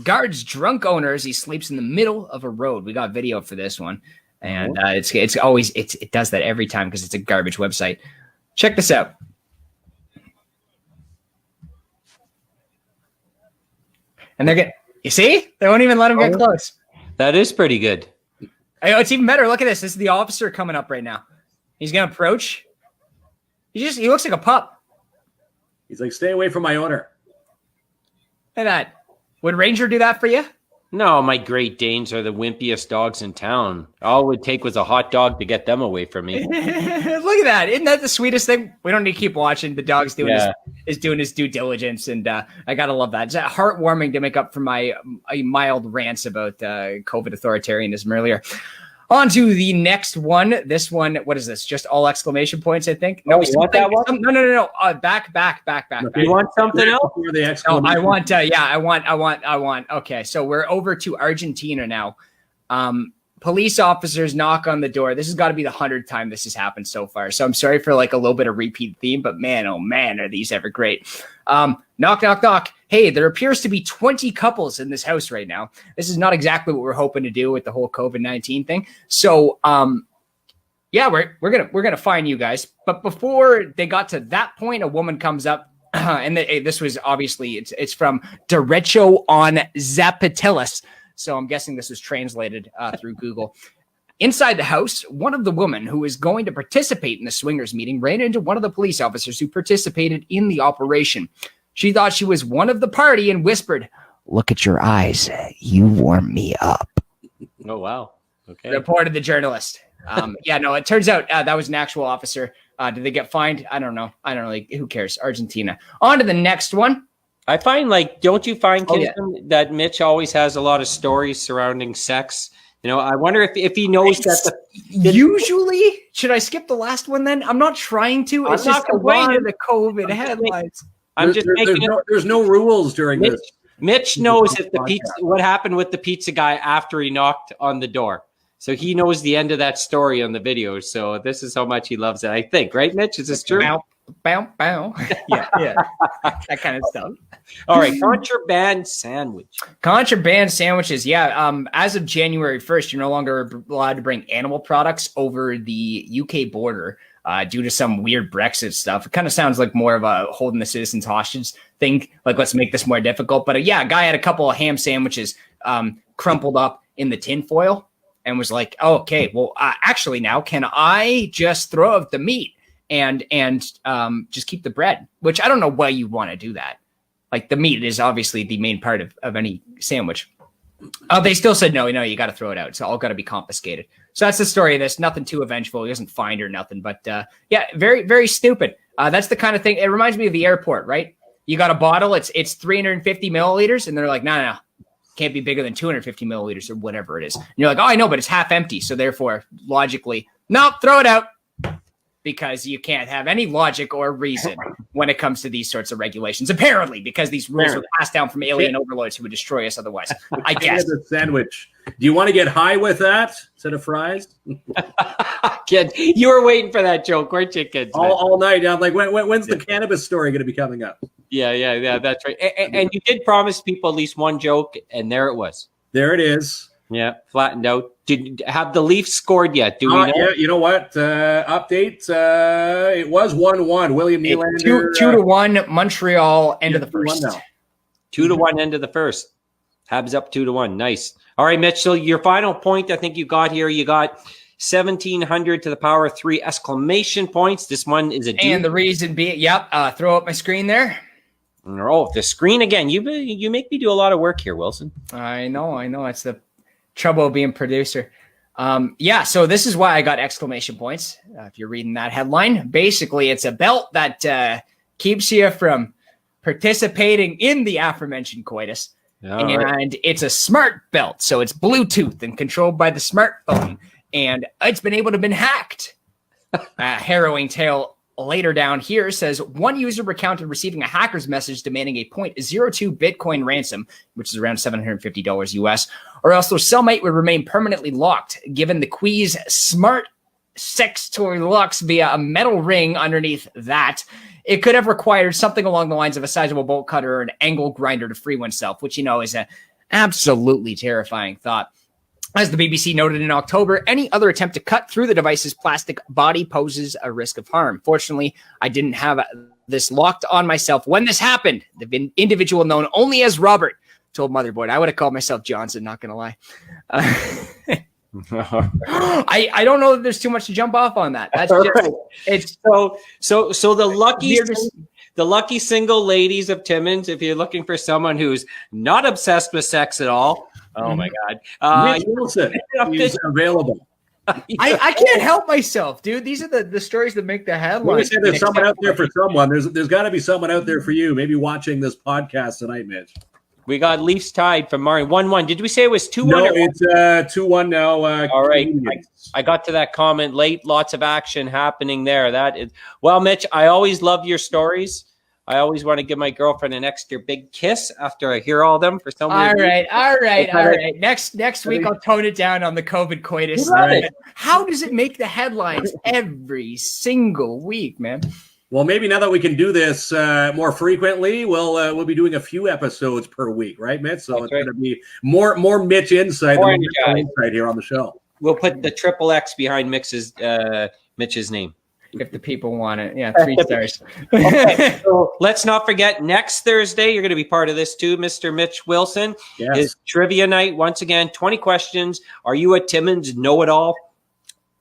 guards drunk owner as he sleeps in the middle of a road. We got video for this one, and it does that every time because it's a garbage website. Check this out. And you see? They won't even let him get close.
That is pretty good.
It's even better. Look at this. This is the officer coming up right now. He's going to approach. He looks like a pup.
He's like, stay away from my owner.
Look at that. Would Ranger do that for you?
No, my Great Danes are the wimpiest dogs in town. All it would take was a hot dog to get them away from me.
Look at that. Isn't that the sweetest thing? We don't need to keep watching. The dog's doing his due diligence, and I got to love that. It's heartwarming to make up for my mild rants about COVID authoritarianism earlier. On to the next one. This one, what is this? Just all exclamation points, I think. No,
you want that one?
No. Back.
You want something else?
No, I want. Okay, so we're over to Argentina now. Police officers knock on the door. This has got to be the 100th time this has happened so far. So I'm sorry for like a little bit of repeat theme, but man, oh man, are these ever great. Knock. Hey, there appears to be 20 couples in this house right now. This is not exactly what we're hoping to do with the whole COVID-19 thing. So, yeah, we're gonna find you guys. But before they got to that point, a woman comes up, and this was obviously it's from Derecho on Zapatillas. So I'm guessing this was translated through Google. Inside the house, one of the women who was going to participate in the swingers meeting ran into one of the police officers who participated in the operation. She thought she was one of the party and whispered, "Look at your eyes. You warm me up."
Oh, wow. Okay.
Reported the journalist. It turns out that was an actual officer. Did they get fined? I don't know. Who cares? Argentina. On to the next one.
I find, don't you find, Kinsman, that Mitch always has a lot of stories surrounding sex? You know, I wonder if he knows
usually, should I skip the last one then? I'm not trying to. It's just a lot of the COVID headlines.
There's no rules during this.
Mitch knows what happened with the pizza guy after he knocked on the door. So he knows the end of that story on the video. So this is how much he loves it, I think. Right, Mitch? Is this true?
Bow. Yeah. That kind of stuff.
All right. Contraband sandwich.
Contraband sandwiches. Yeah. As of January 1st, you're no longer allowed to bring animal products over the UK border due to some weird Brexit stuff. It kind of sounds like more of a holding the citizens hostage thing. Like, let's make this more difficult. But a guy had a couple of ham sandwiches crumpled up in the tin foil and was like, oh, okay, well, actually now, can I just throw out the meat and just keep the bread? Which I don't know why you want to do that. Like, the meat is obviously the main part of any sandwich. They still said, no, you got to throw it out. It's all got to be confiscated. So that's the story of this. Nothing too eventful. He doesn't find or nothing. But very, very stupid. That's the kind of thing. It reminds me of the airport, right? You got a bottle. It's 350 milliliters. And they're like, no. Can't be bigger than 250 milliliters or whatever it is. And you're like, oh, I know, but it's half empty. So therefore, logically, nope, throw it out. Because you can't have any logic or reason when it comes to these sorts of regulations. Apparently, because these rules are passed down from alien overlords who would destroy us otherwise. I guess.
The sandwich. Do you want to get high with that instead of fries?
Kid, you were waiting for that joke, weren't you, kids?
All night. I'm like, when's the cannabis story going to be coming up?
Yeah, that's right. And you did promise people at least one joke, and there it was.
There it is.
Yeah, flattened out. Did have the Leafs scored yet? Do we know?
Yeah, you know what? Update. It was 1-1. William Nylander.
2-1. Montreal. End of the first.
2-1. End of the first. Habs up 2-1. Nice. All right, Mitch. So your final point, I think you got here. You got 1,700 to the power of 3 exclamation points. This one is a.
And the reason being, throw up my screen there.
Oh, the screen again. You make me do a lot of work here, Wilson.
I know. It's the trouble of being producer. Yeah, so this is why I got exclamation points. If you're reading that headline, basically it's a belt that keeps you from participating in the aforementioned coitus. And it's a smart belt, so it's Bluetooth and controlled by the smartphone, and it's been able to been hacked. Harrowing tale later down here says one user recounted receiving a hacker's message demanding a 0.02 Bitcoin ransom, which is around $750 US, or else their cellmate would remain permanently locked. Given the Qui's smart sex toy locks via a metal ring underneath that, it could have required something along the lines of a sizable bolt cutter or an angle grinder to free oneself, which, is an absolutely terrifying thought. As the BBC noted in October, any other attempt to cut through the device's plastic body poses a risk of harm. Fortunately, I didn't have this locked on myself when this happened. The individual known only as Robert told Motherboard. I would have called myself Johnson, not going to lie. I don't know that there's too much to jump off on that. That's just
right. It's so the lucky single ladies of Timmins, if you're looking for someone who's not obsessed with sex at all. Oh my God.
Mitch Wilson is available.
I can't help myself, dude. These are the stories that make the headlines.
There's someone out there for someone. There's got to be someone out there for you. Maybe watching this podcast tonight, Mitch.
We got Leafs tied from Murray 1-1. Did we say it was 2-1?
No, it's 2-1 now.
All right. I got to that comment late. Lots of action happening there. Well, Mitch, I always love your stories. I always want to give my girlfriend an extra big kiss after I hear all of them for some reason.
All right. Next week I'll tone it down on the COVID coitus.
Right.
How does it make the headlines every single week, man?
Well, maybe now that we can do this more frequently, we'll be doing a few episodes per week, right, Mitch? So it's going to be more Mitch insight here on the show.
We'll put the triple X behind Mitch's name.
If the people want it. Yeah, 3 stars.
Okay, so let's not forget, next Thursday, you're going to be part of this too, Mr. Mitch Wilson.
Yes.
Is trivia night. Once again, 20 questions. Are you a Timmins know-it-all?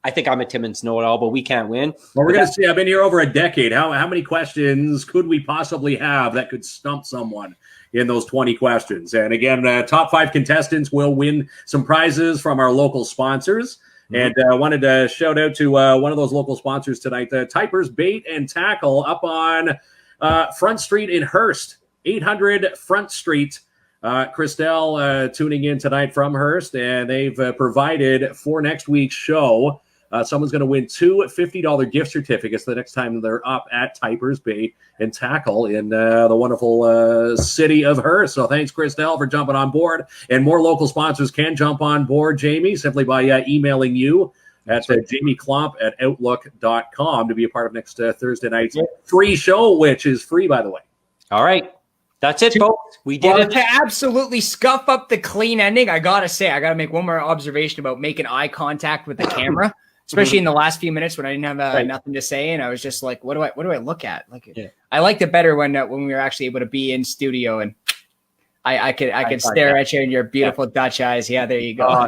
I think I'm a Timmins know-it-all, but we can't win.
Well, we're going to see. I've been here over a decade. How many questions could we possibly have that could stump someone in those 20 questions? And again, top 5 contestants will win some prizes from our local sponsors. And I wanted to shout out to one of those local sponsors tonight, Typers Bait and Tackle up on Front Street in Hearst, 800 Front Street. Christelle tuning in tonight from Hearst, and they've provided for next week's show. Someone's going to win 2 $50 gift certificates the next time they're up at Typers Bait and Tackle in the wonderful city of Hearst. So thanks, Christelle, for jumping on board. And more local sponsors can jump on board, Jamie, simply by emailing you at jamieclomp@outlook.com to be a part of next Thursday night's free show, which is free, by the way.
All right. That's it, folks. We did it.
To absolutely scuff up the clean ending, I got to make one more observation about making eye contact with the camera. Especially in the last few minutes when I didn't have nothing to say, and I was just like, "What do I look at?" I liked it better when we were actually able to be in studio and I could stare at you in your beautiful Dutch eyes. Yeah, there you go.
Oh,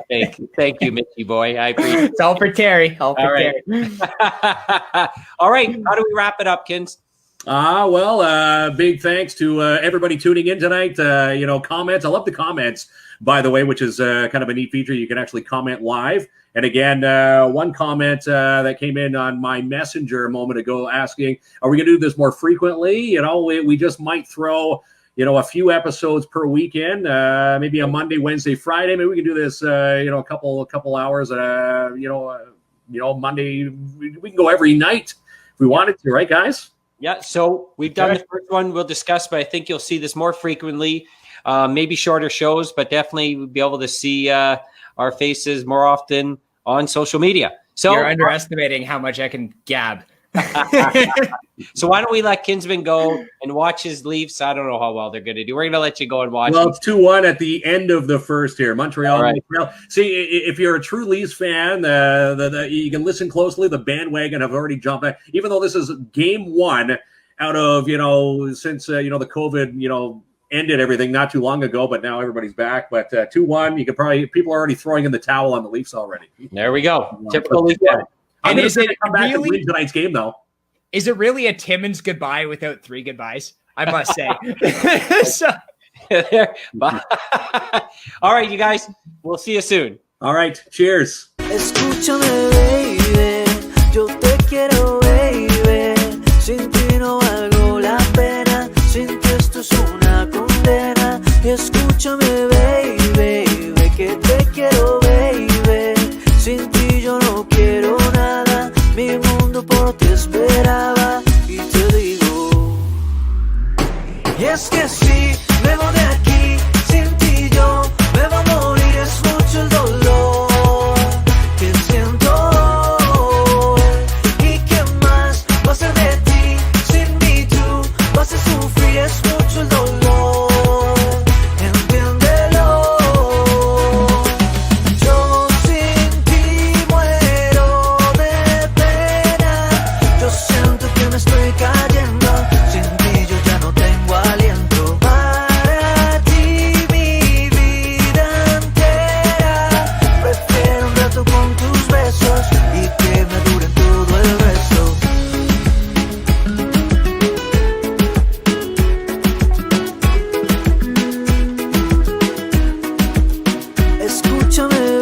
thank you, Mitchy boy. I appreciate it.
It's all for Terry. Terry.
All right, how do we wrap it up, Kins?
Big thanks to everybody tuning in tonight. Comments. I love the comments, by the way, which is kind of a neat feature. You can actually comment live. And again, one comment that came in on my messenger a moment ago asking, are we going to do this more frequently? We just might throw, a few episodes per weekend, maybe a Monday, Wednesday, Friday. Maybe we can do this, a couple hours, Monday. We can go every night if we wanted to, right, guys?
Yeah, so we've done the first one we'll discuss, but I think you'll see this more frequently, maybe shorter shows, but definitely we'll be able to see our faces more often on social media. So
you're underestimating how much I can gab.
So why don't we let Kinsman go and watch his Leafs? I don't know how well they're going to do. We're going to let you go and watch.
Well, it's 2-1 at the end of the first here. Montreal.
Right.
See, if you're a true Leafs fan, you can listen closely. The bandwagon have already jumped back. Even though this is game 1 out of, since, the COVID, ended everything not too long ago, but now everybody's back. But 2-1, people are already throwing in the towel on the Leafs already.
There we go. Typical Leafs.
And is it come back and win tonight's game, though?
Is it really a Timmins goodbye without 3 goodbyes? I must say.
All right, you guys. We'll see you soon.
All right. Cheers.
Escúchame, baby, yo te quiero, baby. Sin ti no valgo la pena, sin ti esto es una condena. Escúchame, baby, que te quiero, baby. Sin ti yo no quiero nada, mi mundo por ti esperaba. Y te digo, y es que si me voy de aquí, sin ti yo me voy a morir. Es mucho el dolor que siento hoy. ¿Y qué más va a ser de ti? Sin mí tú vas a sufrir. Es mucho el dolor, entiéndelo. Yo sin ti muero de pena. Yo siento que me estoy cayendo. Sin ti yo ya no tengo aliento. Para ti mi vida entera. Prefiero un rato con tus besos y que me duren todo el resto. Escúchame,